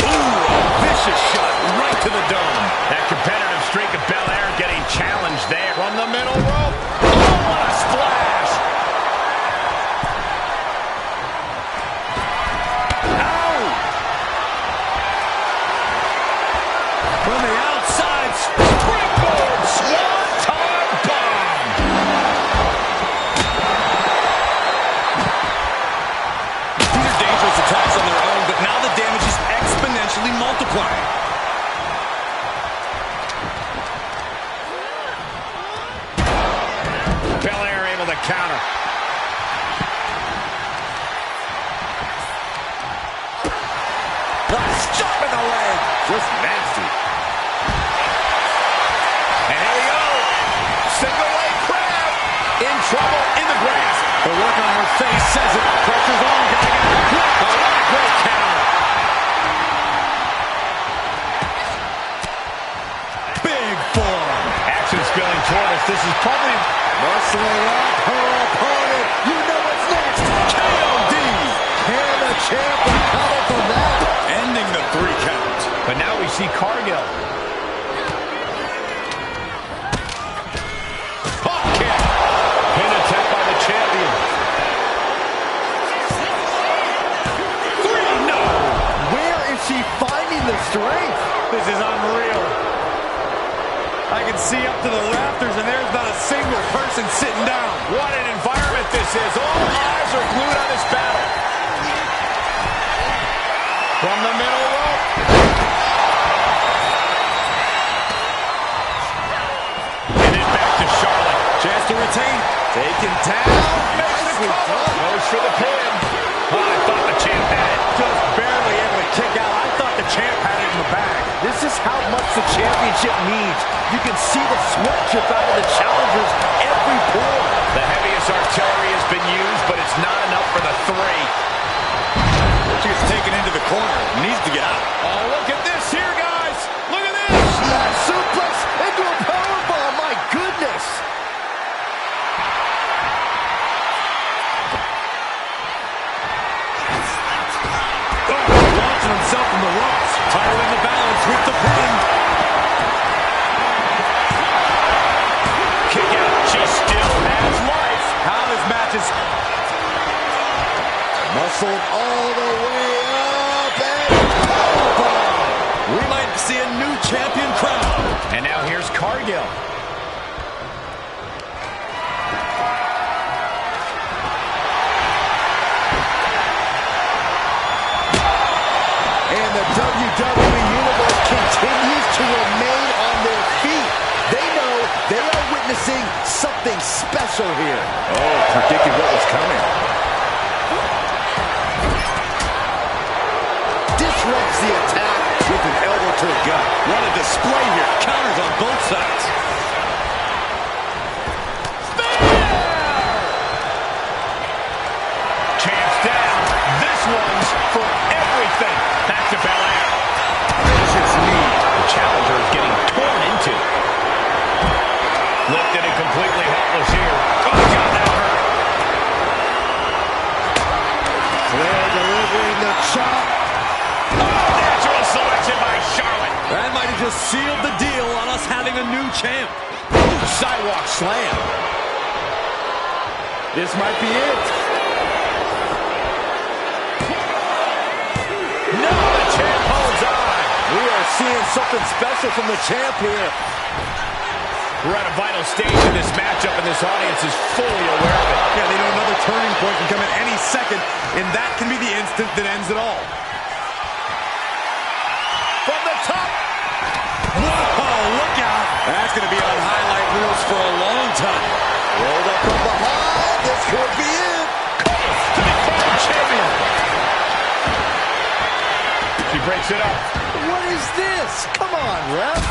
Ooh, a vicious shot right to the dome. That competitive streak of Belair getting challenged there. From the middle rope. Oh, what a splash. From the outside, springboard swanton bomb. These are dangerous attacks on their own, but now the damage is exponentially multiplying. Belair able to counter. Chop in the leg. Just nasty. And here we go. Single leg crab. In trouble, in the grass. The look on her face says it. Pressure's on. Gotta get her quick. Oh, what a great counter. Big forearm. Action spilling toward us. This is probably Muscling up her opponent. You know what's next. KOD. Can the champ recover from that? Ending the 3 count. But now we see Cargill. Hop kick. Pin attempt by the champion. 3, no. Where is she up to the rafters, and there's not a single person sitting down. What an environment this is. All eyes are glued on this battle. From the middle rope. And then back to Charlotte. Chance to retain. Taken down. Nicely done. Goes for the pin. Oh, I thought the champ had it. Just barely able to kick out. I thought the champ had it in the bag. This is how much the championship means. You can see the sweat drip out of the challengers every pore. The heaviest artillery has been used, but it's not enough for the three. She gets taken into the corner. Needs to get out. Oh, look at this here, guys. Look at this. Suplex into a powerbomb. My goodness. Launching himself from the ropes. Title in the balance with the pin. Kick out. She still has life. How this match is Muscled all the way up and powerbomb. we might see a new champion crowned. And now here's Cargill. And the WWE Universe continues to remain on their feet. They know they are witnessing something special here. Oh, predicted what was coming. Disrupts the attack with an elbow to the gut. What a display here. Counters on both sides. Champ's down. This one's for everything. Back to Belair. Vicious knee. The challenger is getting torn into. Lifted and completely helpless here. Oh, God, that hurt. Flair delivering the chop. Natural selection by Charlotte. That might have just sealed the deal on us having a new champ. Sidewalk slam. This might be it. No, the champ holds on. We are seeing something special from the champ here. We're at a vital stage in this matchup, and this audience is fully aware of it. Yeah, they know another turning point can come at any second, and that can be the instant that ends it all. From the top. Whoa, look out. That's going to be on highlight reels for a long time. Rolled up from behind. This could be it. To become champion. She breaks it up. What is this? Come on, ref.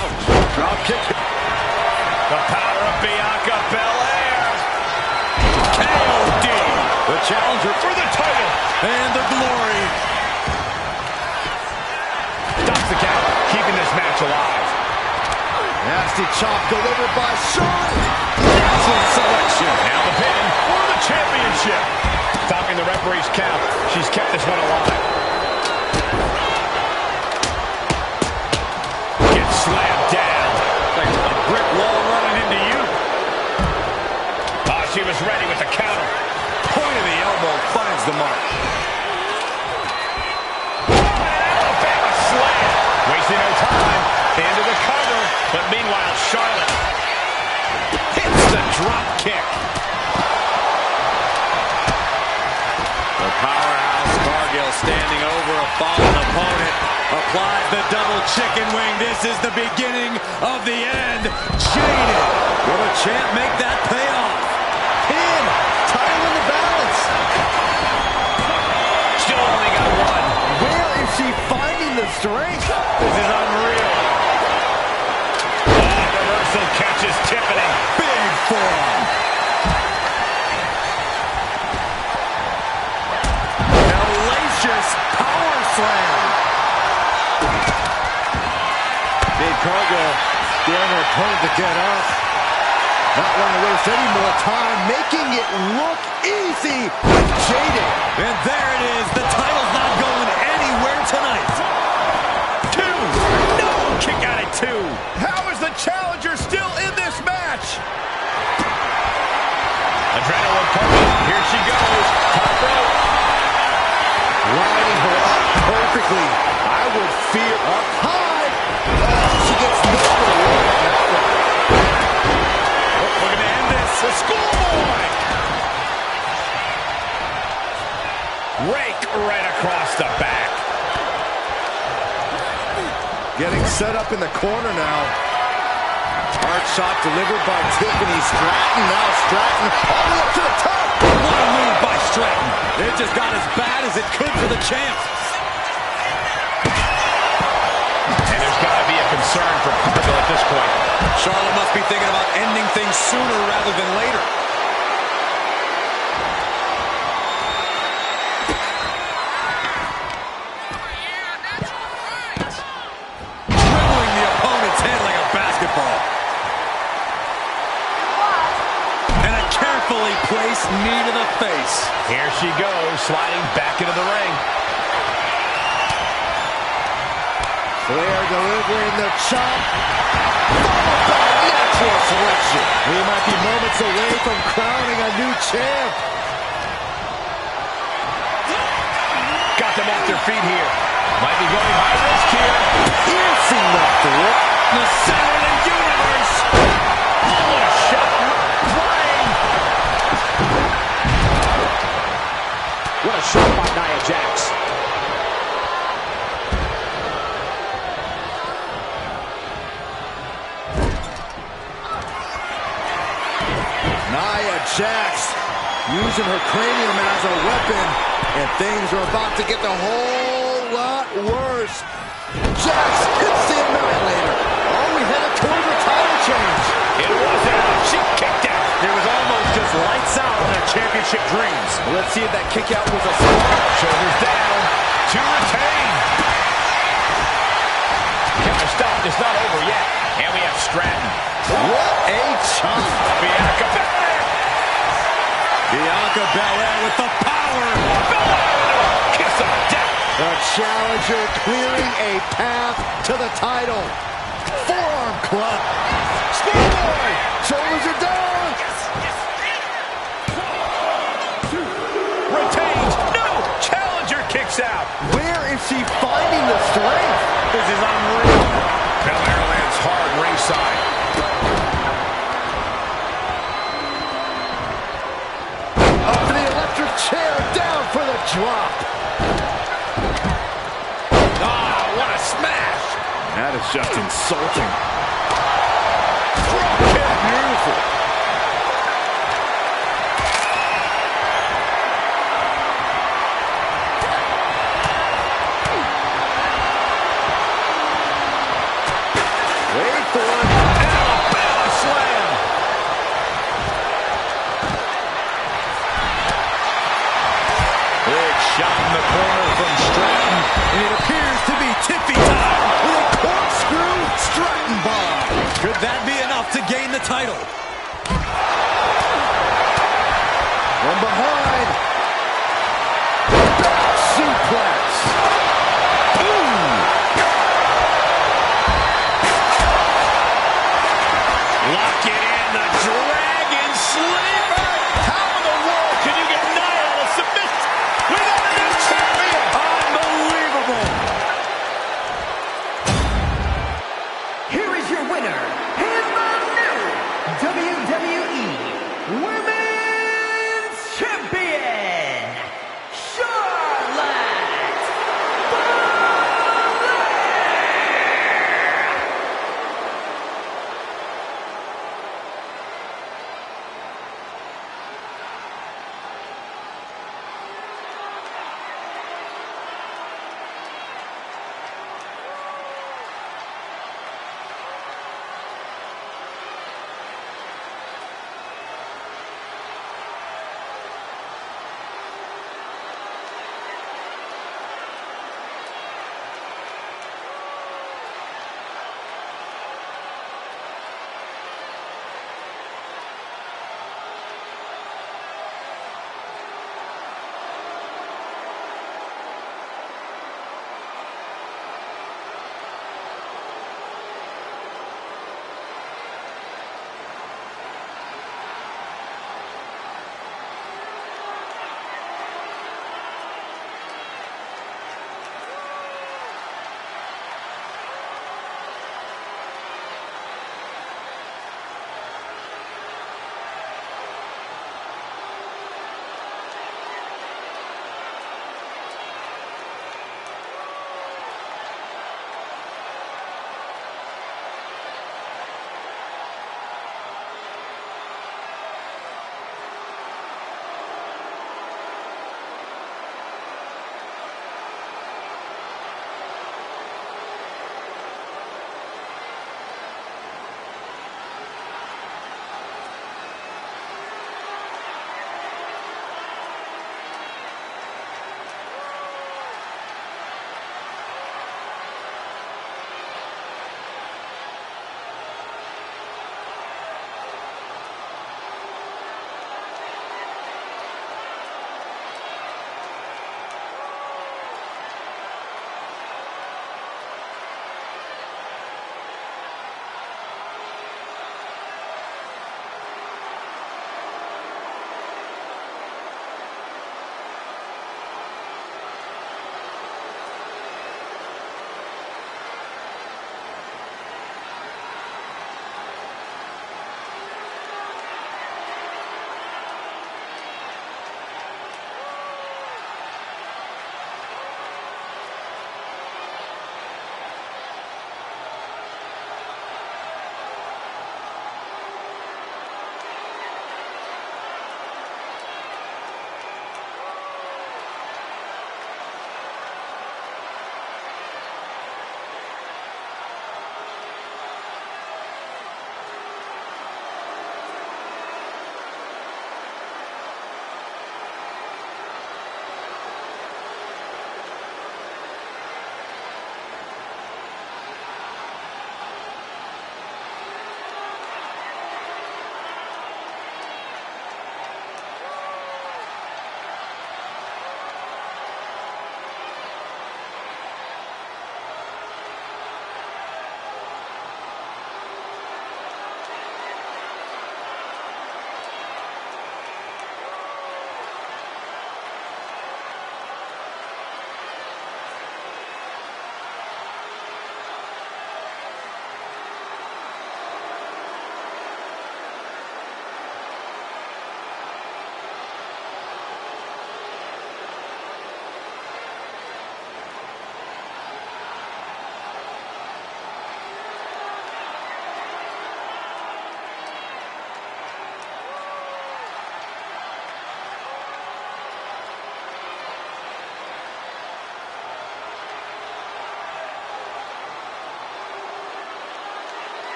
Drop kick. The power of Bianca Belair. KOD. The challenger For the title. and the glory. Stops the count, keeping this match alive. Nasty chop delivered by Charlotte. Excellent selection. Now the pin for the championship. Stopping the referee's count. She's kept this one alive. Gets slammed down. Like a brick wall running into you. Oh, she was ready with the counter. Point of the elbow finds the mark. Alabama slam. Wasting no time. Into the cover. But meanwhile, Charlotte hits the drop kick. The powerhouse Cargill standing over a fallen opponent. Applies the double chicken wing. This is the beginning of the end. Jaded. Will the champ make that pay off? Pin. Title in the balance. Still only got one. Where is she finding the strength? This is unreal. Oh, reversal catches Tiffany. Big forearm. Hellacious power slam. Big Cargill daring her opponent to get up. Not wanting to waste any more time, making it look easy with Jaded. And there it is. The title's not going anywhere tonight. Two. No. Kick out at two. How is the challenger still in this match? Adrenaline pumping. Here she goes. Top rope. Lining her up perfectly. I would fear up high. Oh, she gets no reward on that one. schoolboy. Rake right across the back. Getting set up in the corner now. Hard shot delivered by Tiffany Stratton. Now Stratton all the way up to the top. What a move by Stratton. It just got as bad as it could for the champ. And there's got to be a concern for Cargill at this point. Charlotte must be thinking about ending things sooner rather than later. Dribbling the opponent's head like a basketball. And a carefully placed knee to the face. Here she goes, sliding back into the ring. Flair delivering the chop. Followed by a natural selection. We might be moments away from crowning a new champ. Got them off their feet here. Might be going high risk here. Piercing left hook. The center of the universe. Oh, what a shot. Flying. What a shot by Nia Jax. Nia Jax using her cranium as a weapon, and things are about to get a whole lot worse. Jax hits the Annihilator. Oh, we headed towards a title change. It wasn't enough. She kicked out. It was almost just lights out on their championship dreams. Let's see if that kick out was a spark. Shoulders down to retain. Counter stop. It's not over yet. And we have Stratton. What a chop. Bianca Belair. Bianca Belair with the power. Belair. Kiss of death. The challenger clearing a path to the title. Forearm club. Schoolboy. Shoulders are down. Retains. No. Challenger kicks out. Where is she finding the strength? This is unreal. Belair lands hard ringside. Up to the electric chair, down for the drop. Ah, what a smash. That is just insulting. Drop kick. Beautiful. Wait for it. Alabama slam. Big shot in the corner from Stratton. And it appears to be Tiffy time. With a corkscrew Stratton bomb. Could that be enough to gain the title? From behind. Back suplex. Boom. Lock it in, the Dragon Sleeper. How in the world can you get Nia out of submission without a new champion? Unbelievable. Here is your winner, and the new WWE Women's Champion, Charlotte Flair.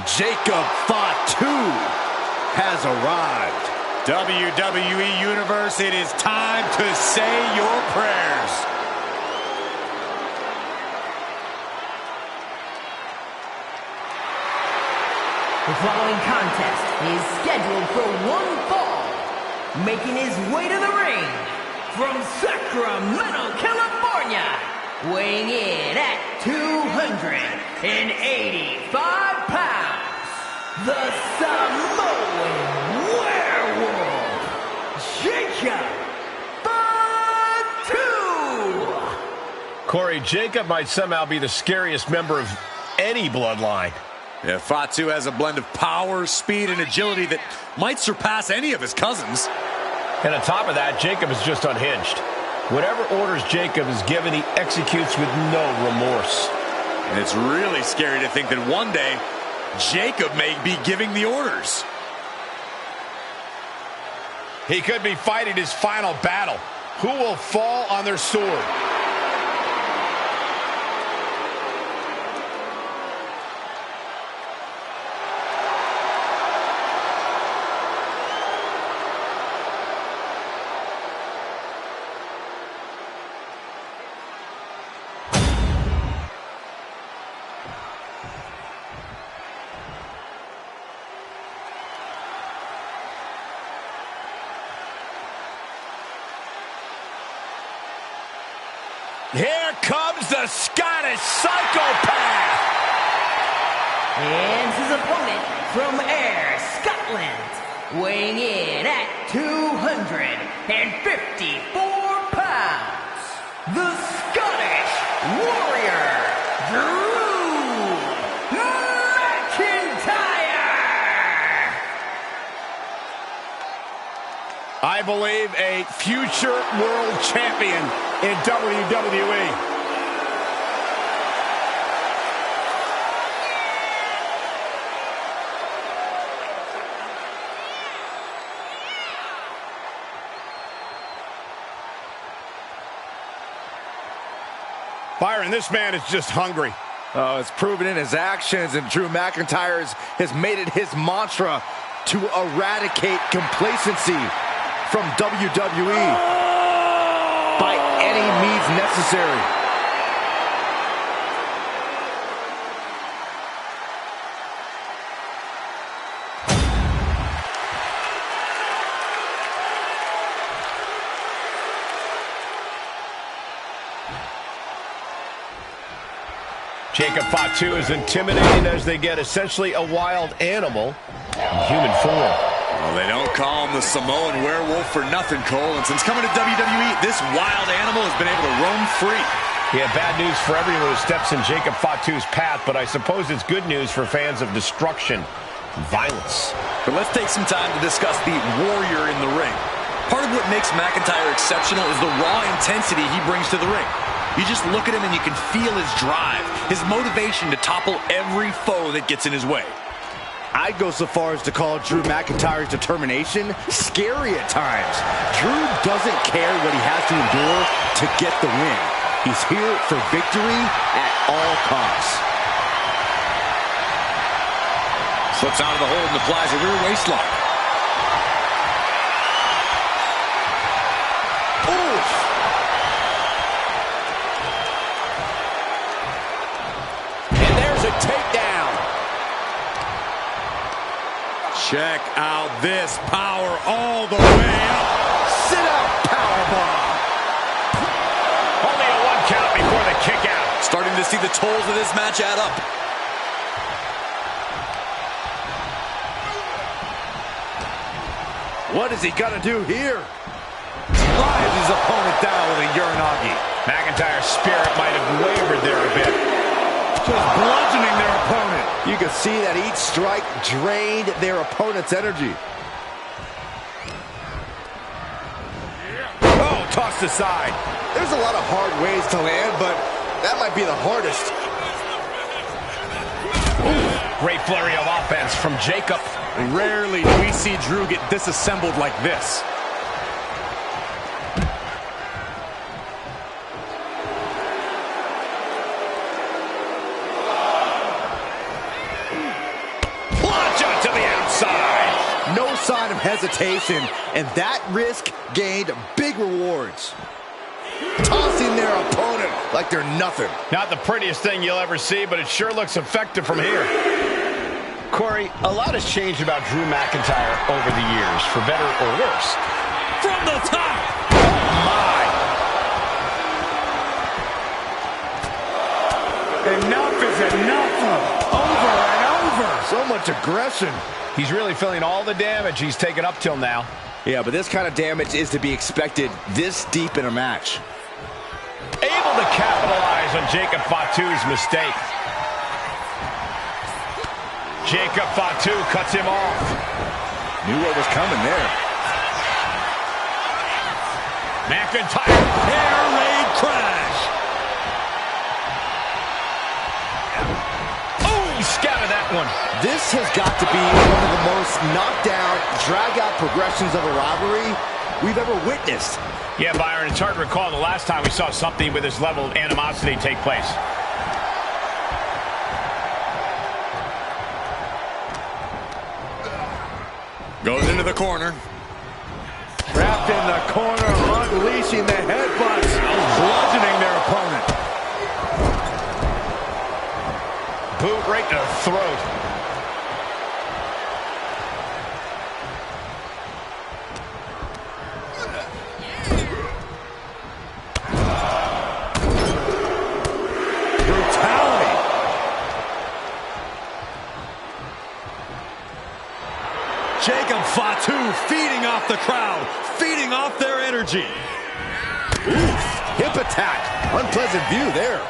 Jacob Fatu has arrived. WWE Universe, it is time to say your prayers. The following contest is scheduled for one fall. Making his way to the ring from Sacramento, California, weighing in at 285 pounds, the Samoan Werewolf, Jacob Fatu. Corey, Jacob might somehow be the scariest member of any bloodline. Yeah, Fatu has a blend of power, speed, and agility that might surpass any of his cousins. And on top of that, Jacob is just unhinged. Whatever orders Jacob is given, he executes with no remorse. And it's really scary to think that one day, Jacob may be giving the orders. He could be fighting his final battle. Who will fall on their sword? Here comes the Scottish psychopath! And his opponent from Ayr, Scotland, weighing in at 254 pounds, the Scottish Warrior, Drew McIntyre! I believe a future world champion in WWE. Byron, this man is just hungry. Oh, it's proven in his actions, and Drew McIntyre has made it his mantra to eradicate complacency from WWE by any means necessary. Jacob Fatu is intimidating as they get essentially a wild animal in human form. Well, they don't call him the Samoan Werewolf for nothing, Cole. And since coming to WWE, this wild animal has been able to roam free. Yeah, bad news for everyone who steps in Jacob Fatu's path, but I suppose it's good news for fans of destruction and violence. But let's take some time to discuss the warrior in the ring. Part of what makes McIntyre exceptional is the raw intensity he brings to the ring. You just look at him and you can feel his drive, his motivation to topple every foe that gets in his way. I'd go so far as to call Drew McIntyre's determination scary at times. Drew doesn't care what he has to endure to get the win. He's here for victory at all costs. Slips out of the hold and applies a rear waist lock. Oof! And there's a takedown. Check out this power all the way up. Sit-out powerbomb. Only a 1 count before the kick out. Starting to see the tolls of this match add up. What is he gonna do here? Drives his opponent down with a Uranagi. McIntyre's spirit might have wavered there a bit. Just bludgeoning their opponent. You can see that each strike drained their opponent's energy. Oh, tossed aside. There's a lot of hard ways to land, but that might be the hardest. Great flurry of offense from Jacob. Rarely do we see Drew get disassembled like this. sign of hesitation, and that risk gained big rewards. Tossing their opponent like they're nothing. Not the prettiest thing you'll ever see, but it sure looks effective from here. Corey, a lot has changed about Drew McIntyre over the years, for better or worse. From the top. Oh, my. Enough is enough. Over and over. So much aggression. He's really feeling all the damage he's taken up till now. Yeah, but this kind of damage is to be expected this deep in a match. Able to capitalize on Jacob Fatu's mistake. Jacob Fatu cuts him off. Knew what was coming there. McIntyre. Air raid crash. Oh, he scouted that one. This has got to be one of the most knockdown, drag-out progressions of a rivalry we've ever witnessed. Yeah, Byron, it's hard to recall the last time we saw something with this level of animosity take place. Goes into the corner. Trapped in the corner, unleashing the headbutts, bludgeoning their opponent. Boot right to the throat. Brutality. Jacob Fatu feeding off the crowd, feeding off their energy. Oof, hip attack. Unpleasant view there.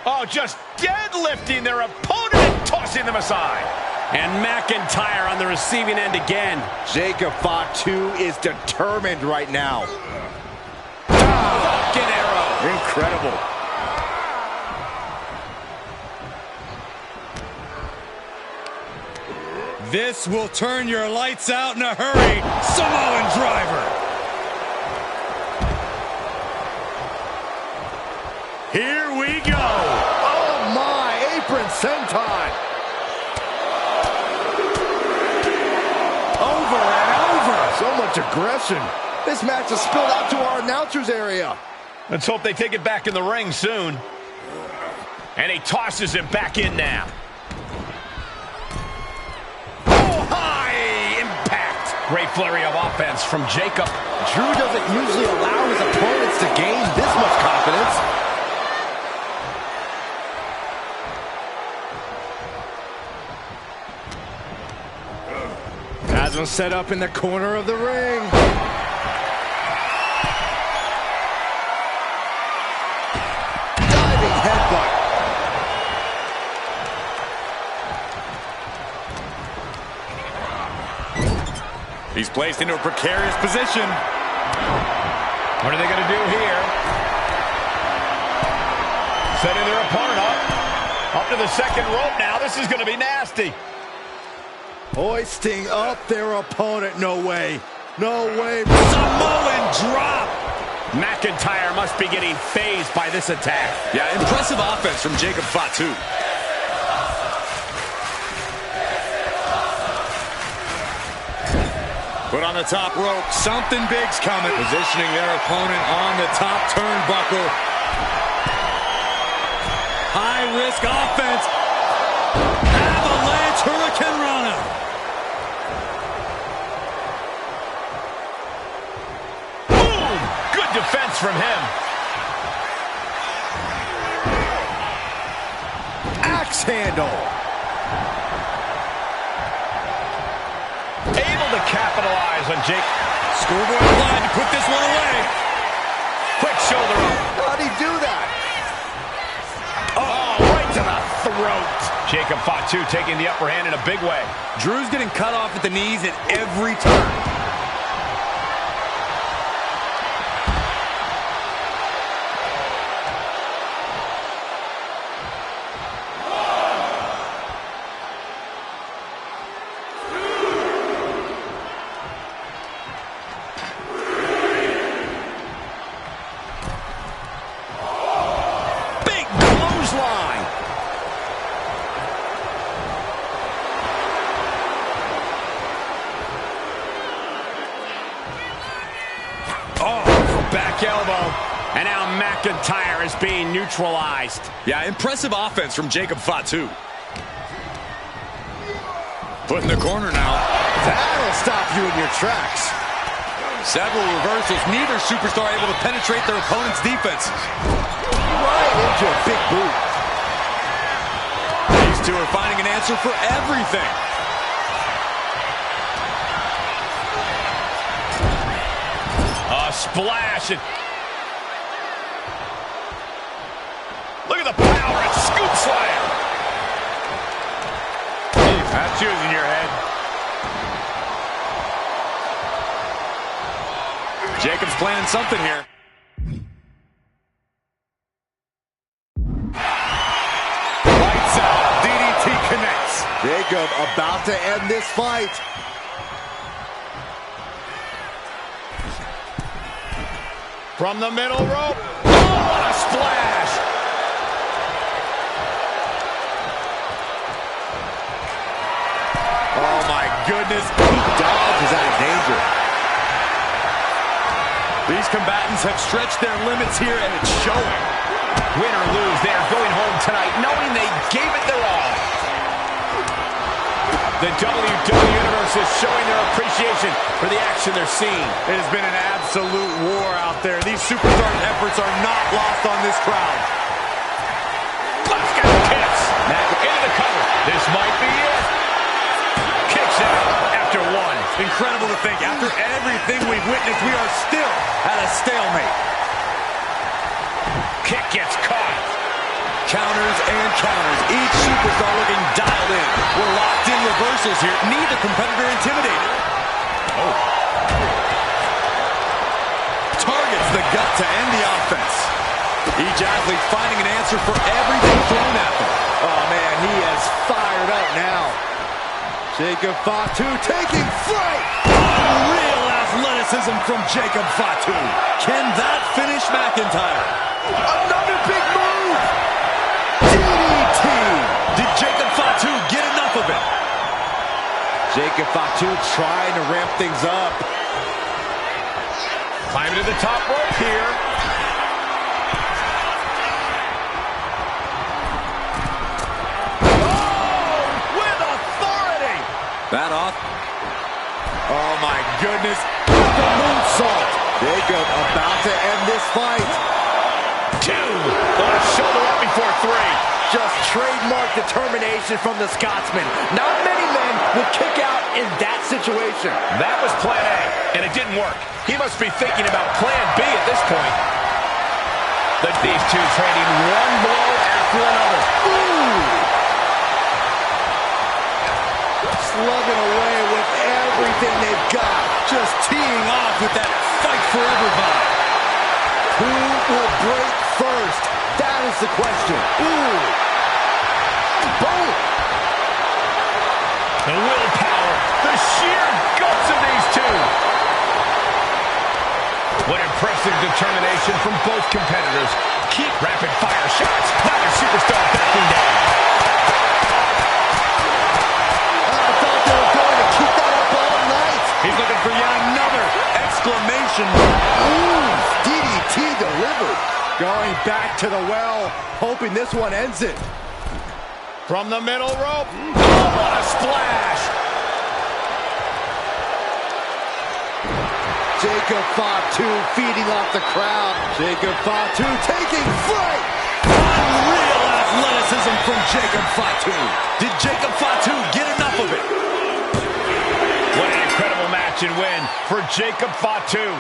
Oh, just deadlifting their opponent and tossing them aside. And McIntyre on the receiving end again. Jacob Fatu is determined right now. Falcon arrow. Incredible. This will turn your lights out in a hurry. Samoan driver. Here we go. Oh my, apron senton. Over and over. So much aggression. This match has spilled out to our announcers area. Let's hope they take it back in the ring soon. And he tosses it back in now. Oh, high impact. Great flurry of offense from Jacob. Drew doesn't usually allow his opponents to gain this much confidence. Has him set up in the corner of the ring. Diving headbutt. He's placed into a precarious position. What are they going to do here? Setting their opponent up. Up to the second rope now. This is going to be nasty. Hoisting up their opponent. No way. No way. Samoan drop. McIntyre must be getting phased by this attack. Yeah, impressive offense from Jacob Fatu. Put on the top rope. Something big's coming. Positioning their opponent on the top turnbuckle. High-risk offense. Avalanche Hurricane Rana. Boom! Good defense from him. Axe handle. Able to capitalize on Jake. Schoolboy line to put this one away. Quick shoulder up. How'd he do that? Oh, right to the throat. Jacob Fatu taking the upper hand in a big way. Drew's getting cut off at the knees at every turn. back elbow. And now McIntyre is being neutralized. Yeah, impressive offense from Jacob Fatu. Put in the corner now. That'll stop you in your tracks. Several reversals. Neither superstar able to penetrate their opponent's defenses. Right into a big boot. These two are finding an answer for everything. A splash. Look at the power and scoop slam. That's using your head. Jacob's planning something here. Lights out. DDT connects. Jacob about to end this fight. From the middle rope. Oh, what a splash. Oh, my goodness. He dodges out of danger. These combatants have stretched their limits here, and it's showing. Win or lose, they are going home tonight knowing they gave it their all. The WWE Universe is showing their appreciation for the action they're seeing. It has been an absolute war out there. These superstars' efforts are not lost on this crowd. Let's get kicks. Into the cover. This might be it. Kicks out after one. Incredible to think. After everything we've witnessed, we are still at a stalemate. Kick gets caught. Counters and counters. Each superstar looking dialed in. We're locked in reversals here. Neither competitor intimidated. Oh. Targets the gut to end the offense. Each athlete finding an answer for everything thrown at them. Oh, man, he is fired up now. Jacob Fatu taking flight. Unreal athleticism from Jacob Fatu. Can that finish McIntyre? Another big move. DDT. Did Jacob Fatu get enough of it? Jacob Fatu trying to ramp things up. Climbing to the top rope here. Oh, with authority. That off. Oh, my goodness. The moonsault. Jacob about to end this fight. Two. On a shoulder up before three. Just trademark determination from the Scotsman. Not many men would kick out in that situation. That was plan A, and it didn't work. He must be thinking about plan B at this point. These two trading one blow after another. Ooh. Slugging away with everything they've got. Just teeing off with that fight forever vibe. Who will break first? That is the question. Ooh. Boom. The willpower, the sheer guts of these two. What impressive determination from both competitors. Keep rapid fire shots. Neither superstar backing down. I thought they were going to keep that up all night. He's looking for yet another exclamation mark. Ooh, DDT delivered. Going back to the well, hoping this one ends it. From the middle rope. Oh, what a splash. Jacob Fatu feeding off the crowd. Jacob Fatu taking flight. Unreal athleticism from Jacob Fatu. Did Jacob Fatu get enough of it? What an incredible match and win for Jacob Fatu.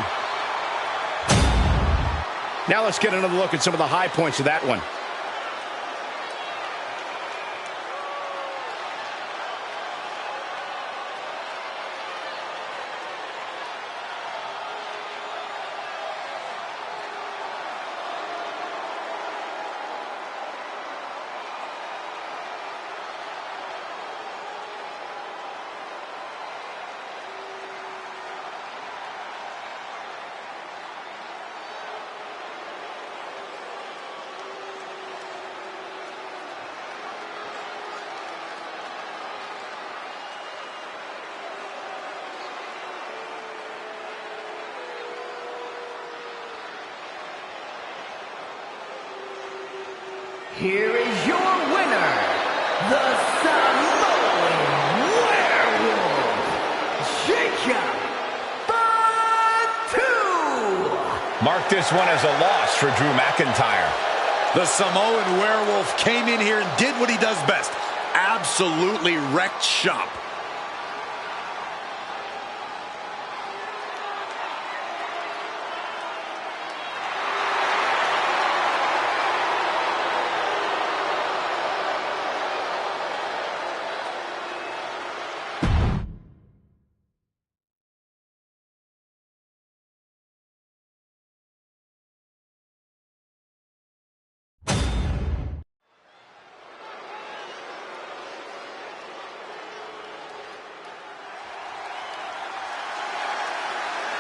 Now let's get another look at some of the high points of that one. here is your winner, the Samoan Werewolf, Jacob Fatu! Mark this one as a loss for Drew McIntyre. The Samoan Werewolf came in here and did what he does best. Absolutely wrecked shop.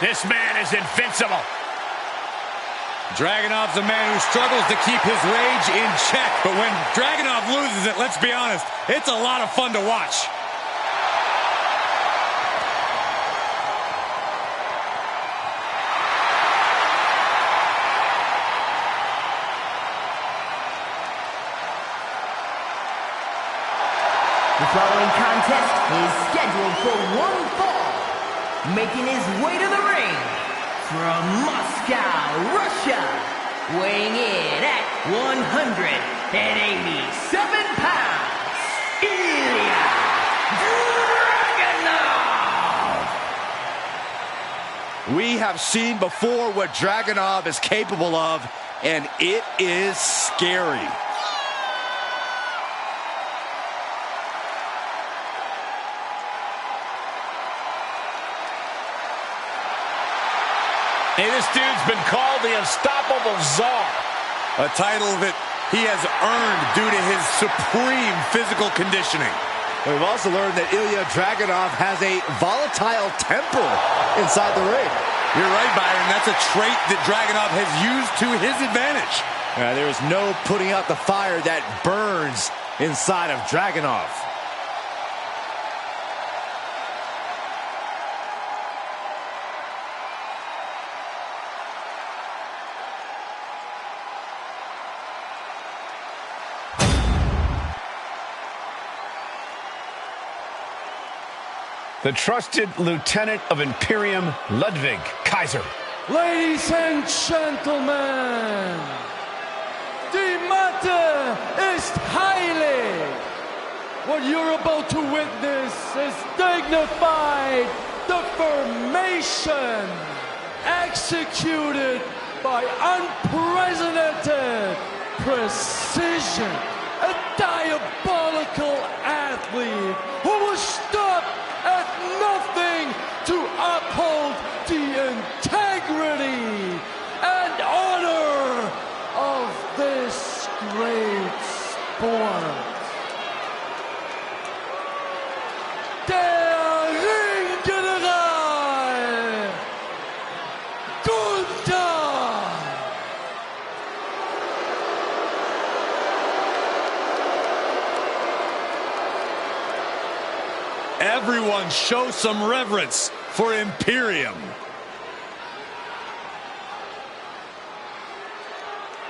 This man is invincible. Dragunov's a man who struggles to keep his rage in check, but when Dragunov loses it, let's be honest, it's a lot of fun to watch. The following contest is scheduled for one fall. Making his way to the ring from Moscow, Russia, weighing in at 187 pounds, Ilya Dragunov! We have seen before what Dragunov is capable of, and it is scary. Hey, this dude's been called the Unstoppable Czar. A title that he has earned due to his supreme physical conditioning. We've also learned that Ilya Dragunov has a volatile temper inside the ring. You're right, Byron. That's a trait that Dragunov has used to his advantage. There is no putting out the fire that burns inside of Dragunov. The trusted lieutenant of Imperium, Ludwig Kaiser. Ladies and gentlemen, the matter is highly. What you're about to witness is dignified deformation executed by unprecedented precision. A diabolical athlete who will stop at nothing to uphold the integrity and honor of this great sport. Der Ringgeneral Gunther! Everyone show some reverence for Imperium.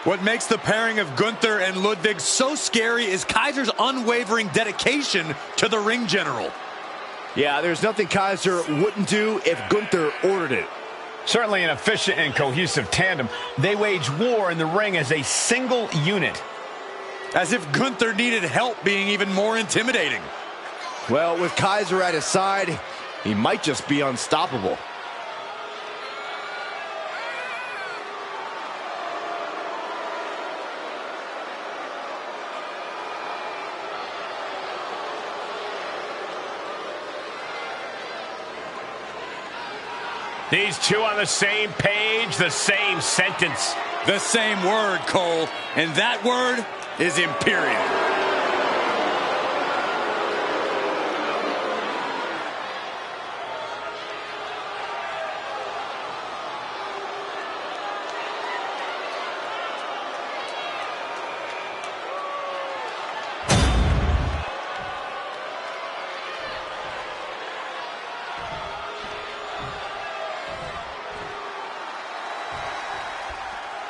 What makes the pairing of Gunther and Ludwig so scary is Kaiser's unwavering dedication to the ring general. Yeah, there's nothing Kaiser wouldn't do if Gunther ordered it. Certainly an efficient and cohesive tandem. They wage war in the ring as a single unit. As if Gunther needed help being even more intimidating. Well, with Kaiser at his side, he might just be unstoppable. These two on the same page, the same sentence. The same word, Cole, and that word is Imperium.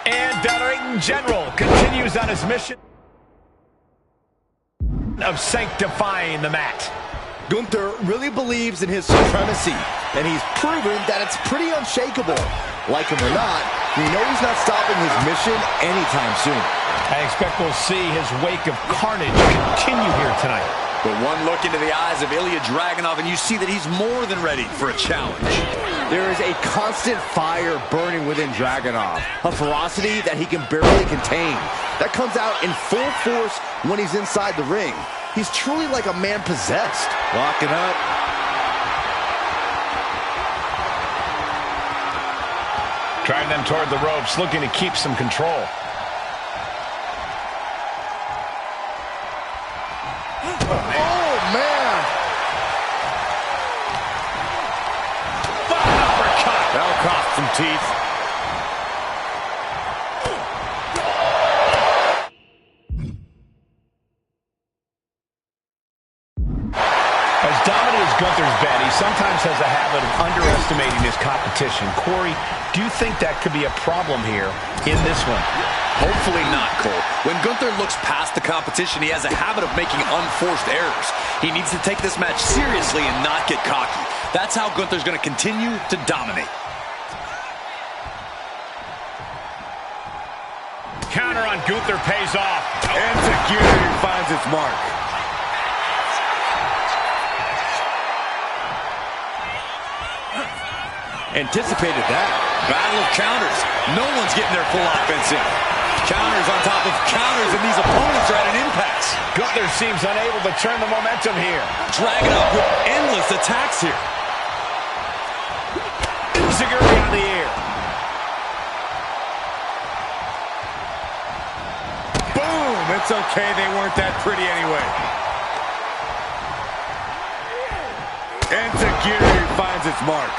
And the ring general continues on his mission. of sanctifying the mat. Gunther really believes in his supremacy, and he's proven that it's pretty unshakable. Like him or not, we know he's not stopping his mission anytime soon. I expect we'll see his wake of carnage continue here tonight. But one look into the eyes of Ilya Dragunov, and you see that he's more than ready for a challenge. There is a constant fire burning within Dragunov, a ferocity that he can barely contain. That comes out in full force when he's inside the ring. He's truly like a man possessed. Locking up. Driving them toward the ropes, looking to keep some control. Oh, man! Uppercut. That'll cost some teeth. As dominant as Gunther's been, he sometimes has a habit of underestimating his competition. Corey, do you think that could be a problem here in this one? Hopefully not, Cole. When Gunther looks past the competition, he has a habit of making unforced errors. He needs to take this match seriously and not get cocky. That's how Gunther's going to continue to dominate. Counter on Gunther pays off. And Takiri finds its mark. Anticipated that. Battle of counters. No one's getting their full offense in. Counters on top of counters, and these opponents are at an impasse. Gunther seems unable to turn the momentum here. Dragunov with endless attacks here. Insecurity on the air. Boom! It's okay, they weren't that pretty anyway. And Takiri finds its mark.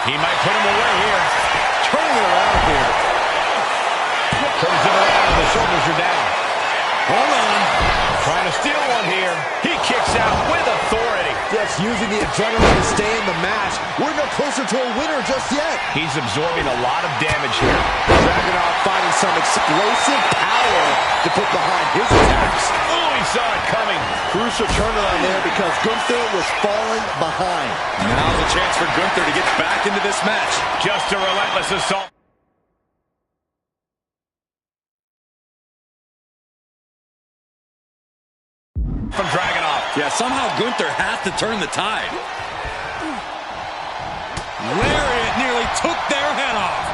He might put him away here. Turning it around here. Turns it around and the shoulders are down. Hold on. Trying to steal one here. He kicks out with authority. Just using the adrenaline to stay in the match. We're no closer to a winner just yet. He's absorbing a lot of damage here. Dragunov finding some explosive power to put behind his attacks. Oh, he saw it coming. Crucial turnaround there because Gunther was falling behind. Now's a chance for Gunther to get back into this match. Just a relentless assault. From Dragunov. Yeah, somehow Gunther has to turn the tide. Lariat nearly took their head off.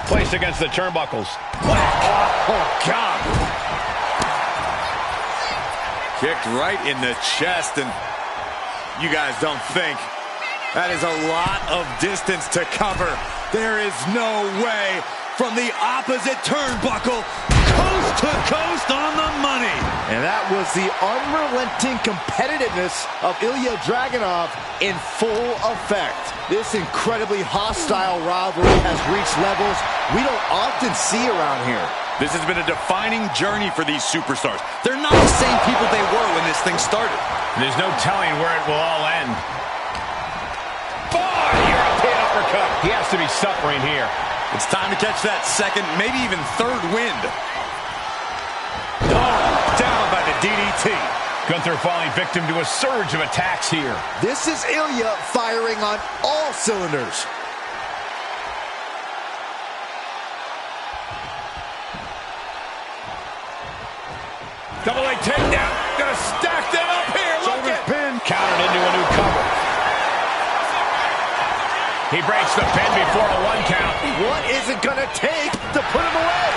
Placed against the turnbuckles. Oh, God. Kicked right in the chest, and you guys don't think. That is a lot of distance to cover. There is no way. From the opposite turnbuckle, coast to coast on the money. And that was the unrelenting competitiveness of Ilya Dragunov in full effect. This incredibly hostile rivalry has reached levels we don't often see around here. This has been a defining journey for these superstars. They're not the same people they were when this thing started. There's no telling where it will all end. Oh, European uppercut. He has to be suffering here. It's time to catch that second, maybe even third wind. Oh, down by the DDT. Gunther falling victim to a surge of attacks here. This is Ilya firing on all cylinders. Double leg takedown. Gonna stack that up here. Look at pin. Countered into a new cover. He breaks the pin before a 1 count. What is it gonna take to put him away?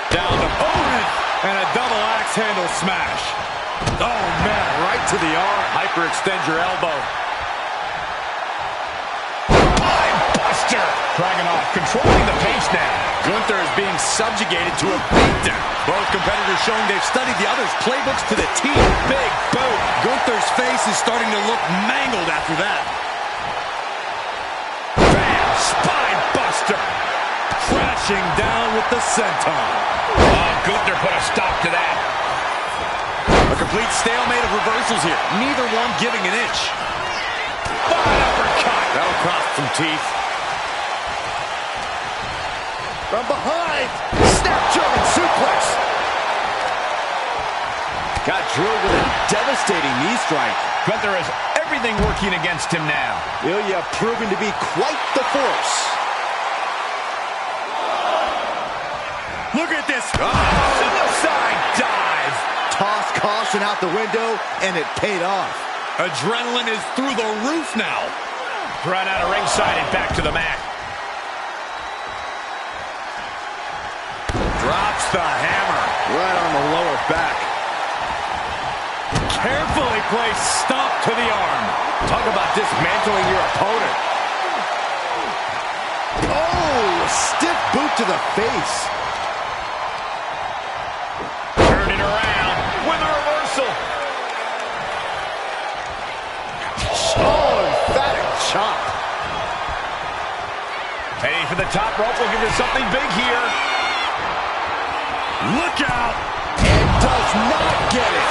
Down opponent and a double axe handle smash. Oh, man, right to the arm. Hyperextend your elbow. Buster. Dragunov controlling the pace now. Gunther is being subjugated to a beatdown. Both competitors showing they've studied the other's playbooks to the T. Big boot. Gunther's face is starting to look mangled after that. Bam! Spine buster. Crashing down with the senton. Oh, Gunther put a stop to that. A complete stalemate of reversals here. Neither one giving an inch. Uppercut. That'll cross some teeth. From behind. Snap German suplex. Got drilled with a devastating knee strike. Gunther has everything working against him now. Ilya proving to be quite the force. Look at this. Suicide dive. Toss caution out the window, and it paid off. Adrenaline is through the roof now. Thrown out of ringside and back to the mat. Drops the hammer. Right on the lower back. Carefully placed stomp to the arm. Talk about dismantling your opponent. Oh, a stiff boot to the face. Turn it around with a reversal. Oh, emphatic chop. Heading for the top rope. Looking for something big here. Look out. And does not get it.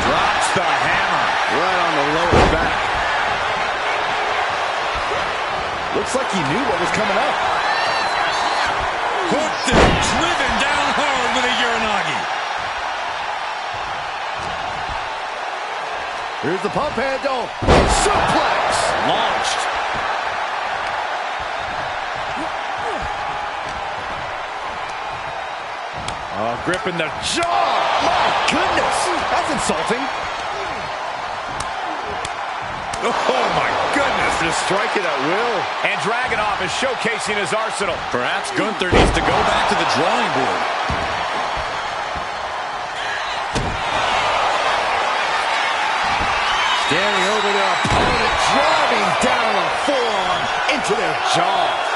Drops the hammer. Right on the lower back. Looks like he knew what was coming up. Hooked and driven down hard with a Uranagi. Here's the pump handle. Suplex. Launched. Gripping the jaw. My goodness. That's insulting. Oh, my goodness. Just strike it at will. And Dragunov is showcasing his arsenal. Perhaps Gunther needs to go back to the drawing board. Standing over their opponent, driving down a forearm into their jaw.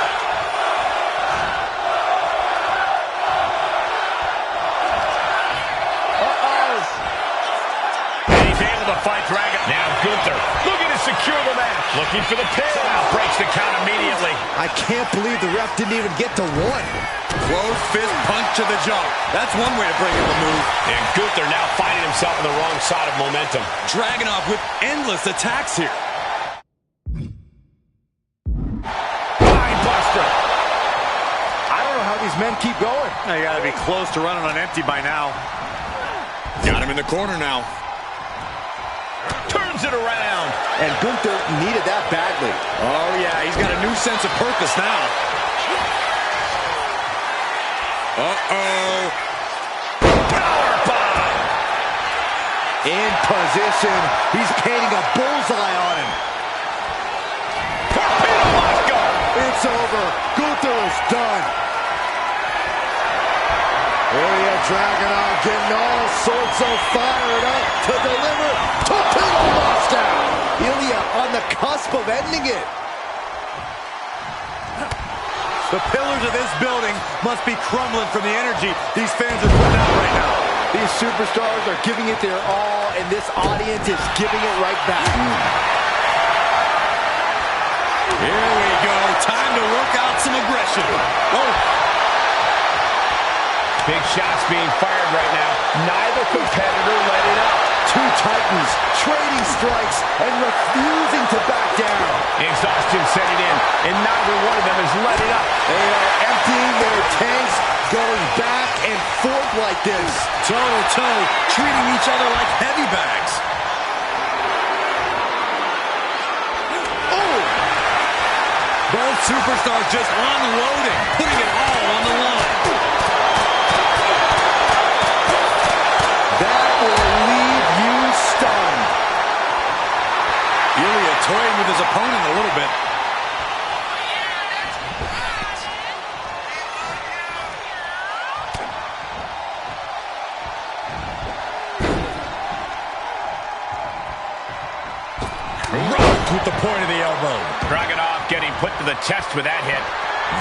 And he's able to fight Dragon. Now Gunther looking to secure the match. Looking for the pin. Somehow breaks the count immediately. I can't believe the ref didn't even get to one. Closed fist punch to the jaw. That's one way to break up a move. And Gunther now finding himself on the wrong side of momentum. Dragunov with endless attacks here. Buster. I don't know how these men keep going. They gotta be close to running on empty by now. Got him in the corner now. Turns it around. And Gunther needed that badly. Oh yeah, he's got a new sense of purpose now. Uh-oh. Powerbomb. In position. He's painting a bullseye on him. Torpedo Moscow. It's over. Gunther is done. Ilya Dragunov getting all sorts of fired up to deliver. Torpedo Moscow. Ilya on the cusp of ending it. The pillars of this building must be crumbling from the energy these fans are putting out right now. These superstars are giving it their all, and this audience is giving it right back. Here we go. Time to work out some aggression. Oh. Big shots being fired right now. Neither competitor let it up. Two titans trading strikes and refusing to back down. Exhaustion setting in, and neither one of them has let it up. They are emptying their tanks, going back and forth like this. Toe-to-toe, treating each other like heavy bags. Oh! Both superstars just unloading, putting it all on the line. That will leave you stunned. Ilya toying with his opponent a little bit. Rocked with the point of the elbow. Dragunov getting put to the test with that hit.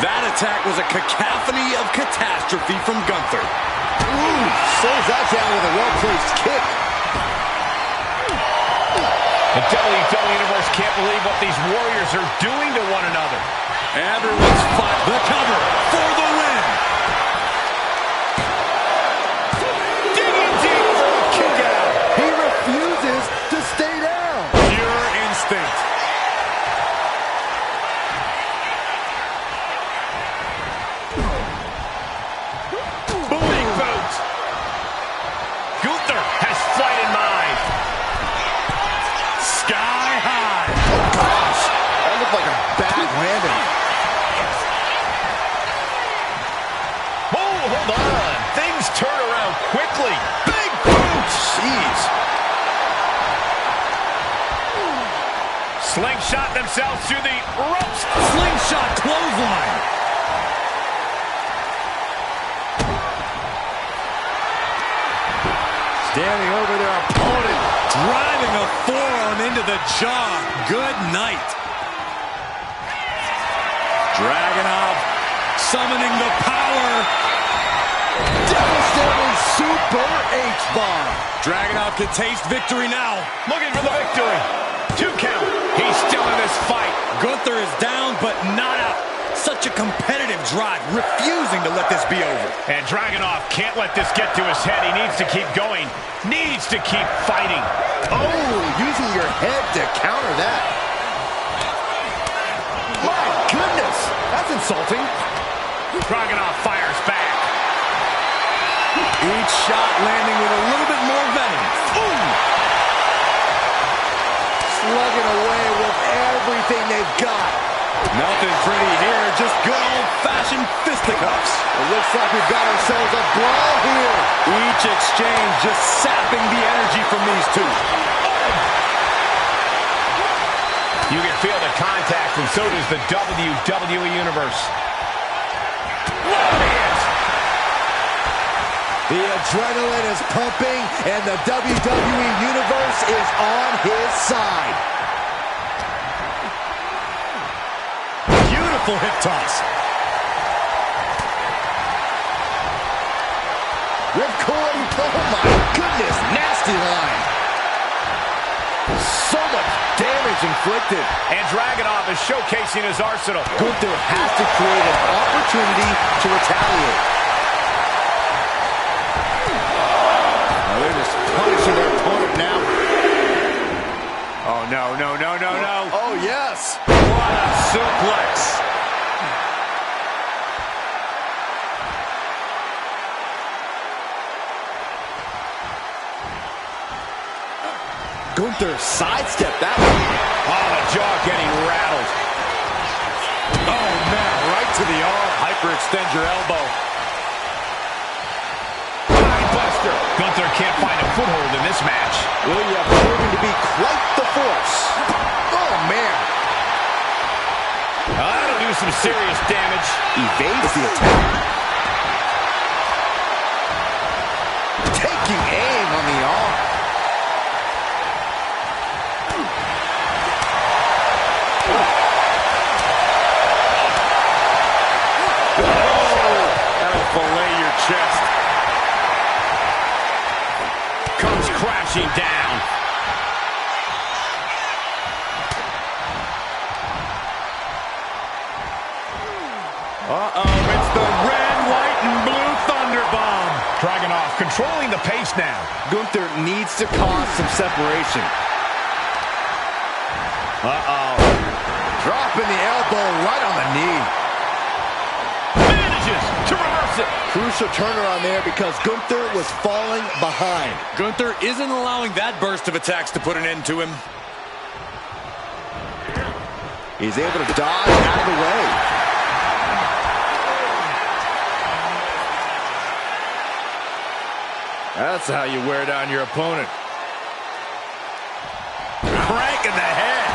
That attack was a cacophony of catastrophe from Gunther. Ooh, slows that down with a well-placed kick. The WWE Universe can't believe what these warriors are doing to one another. Everyone's fight. The cover for the win. Digging deep for a landing. Oh, hold on. Things turn around quickly. Big boot. Jeez. Slingshot themselves through the ropes. Slingshot clothesline. Standing over their opponent, driving a forearm into the jaw. Good night. Dragunov summoning the power. Devastating super H-bomb. Dragunov can taste victory now. Looking for the victory. 2 count. He's still in this fight. Gunther is down, but not out. Such a competitive drive, refusing to let this be over. And Dragunov can't let this get to his head. He needs to keep going. Needs to keep fighting. Oh, using your head to counter that. My goodness, that's insulting. Dragunov fires back. Each shot landing with a little bit more venom. Boom! Slugging away with everything they've got. Nothing pretty here, just good old-fashioned fisticuffs. It looks like we've got ourselves a brawl here. Each exchange just sapping the energy from these two. You can feel the contact, and so does the WWE Universe. What is? The adrenaline is pumping, and the WWE Universe is on his side. Beautiful hip toss. Ripcord, oh my goodness, nasty line. So much damage inflicted. And Dragunov is showcasing his arsenal. Gunther has to create an opportunity to retaliate. Oh, they're just punishing their opponent now. Oh, no, no, no, no, no. Oh, yes. What a suplex. Gunther sidestepped that one. Oh, the jaw getting rattled. Oh, man, right to the arm. Hyperextend your elbow. Buster. Gunther can't find a foothold in this match. Ilya proving to be quite the force. Oh, man. That'll do some serious damage. Evades the attack. Taking aim on the arm. That'll fillet your chest. Comes crashing down. Uh-oh, it's the red, white, and blue Thunderbomb. Dragunov controlling the pace now. Gunther needs to cause some separation. Uh-oh. Dropping the elbow right on the knee. Manages to reverse it. Crucial turnaround there because Gunther was falling behind. Gunther isn't allowing that burst of attacks to put an end to him. He's able to dodge out of the way. That's how you wear down your opponent. Crank in the head.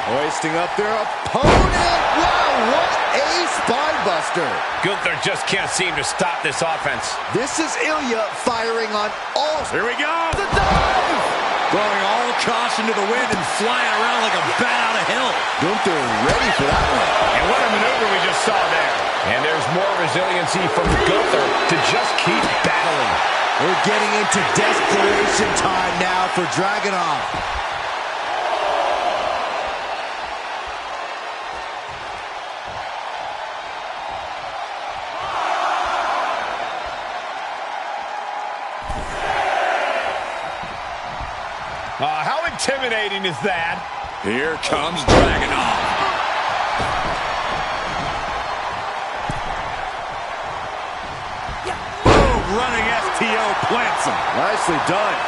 Hoisting up their opponent. Wow, what a spine buster. Gunther just can't seem to stop this offense. This is Ilya firing on all. Here we go. The dive. Throwing all caution to the wind and flying around like a bat out of hell. Gunther ready for that one. And what a maneuver we just saw there. And there's more resiliency from Gunther to just keep battling. We're getting into desperation time now for Dragunov. How intimidating is that? Here comes Dragunov. Boom! Running STO plants him. Nicely done.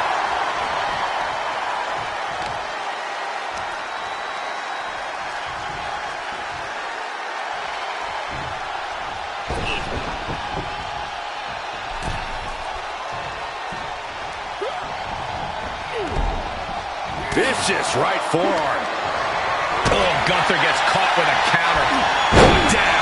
Vicious right forearm. Oh, Gunther gets caught with a counter. Down.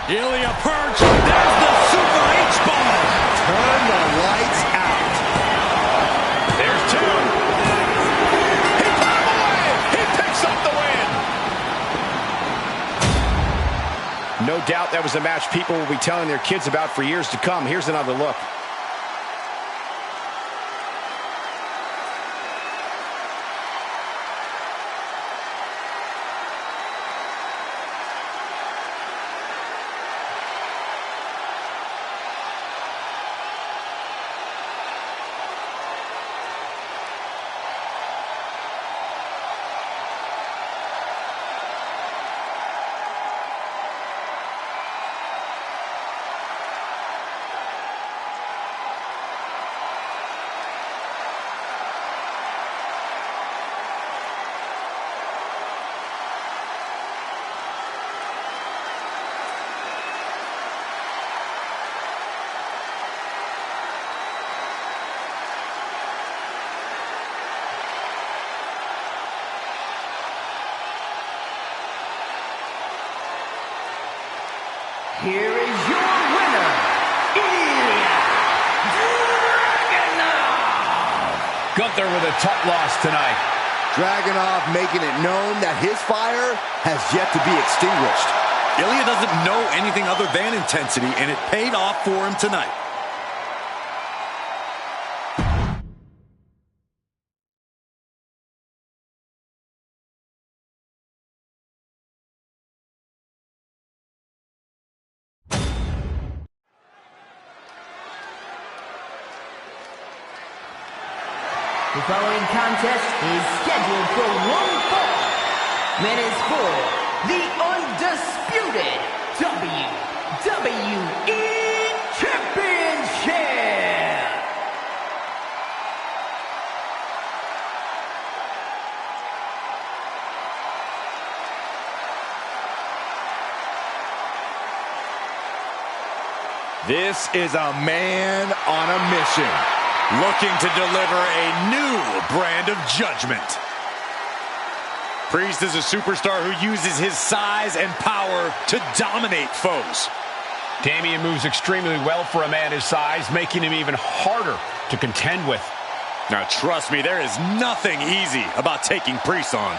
Ilya perch. There's the Super H-bomb. Turn the lights out. There's two. He put him away. He picks up the win. No doubt that was a match people will be telling their kids about for years to come. Here's another look. Here is your winner, Ilya Dragunov. Gunther with a tough loss tonight. Dragunov making it known that his fire has yet to be extinguished. Ilya doesn't know anything other than intensity, and it paid off for him tonight. The following contest is scheduled for one fall. That is for the undisputed WWE Championship. This is a man on a mission, looking to deliver a new brand of judgment. Priest is a superstar who uses his size and power to dominate foes. Damian moves extremely well for a man his size, making him even harder to contend with. Now trust me, there is nothing easy about taking Priest on.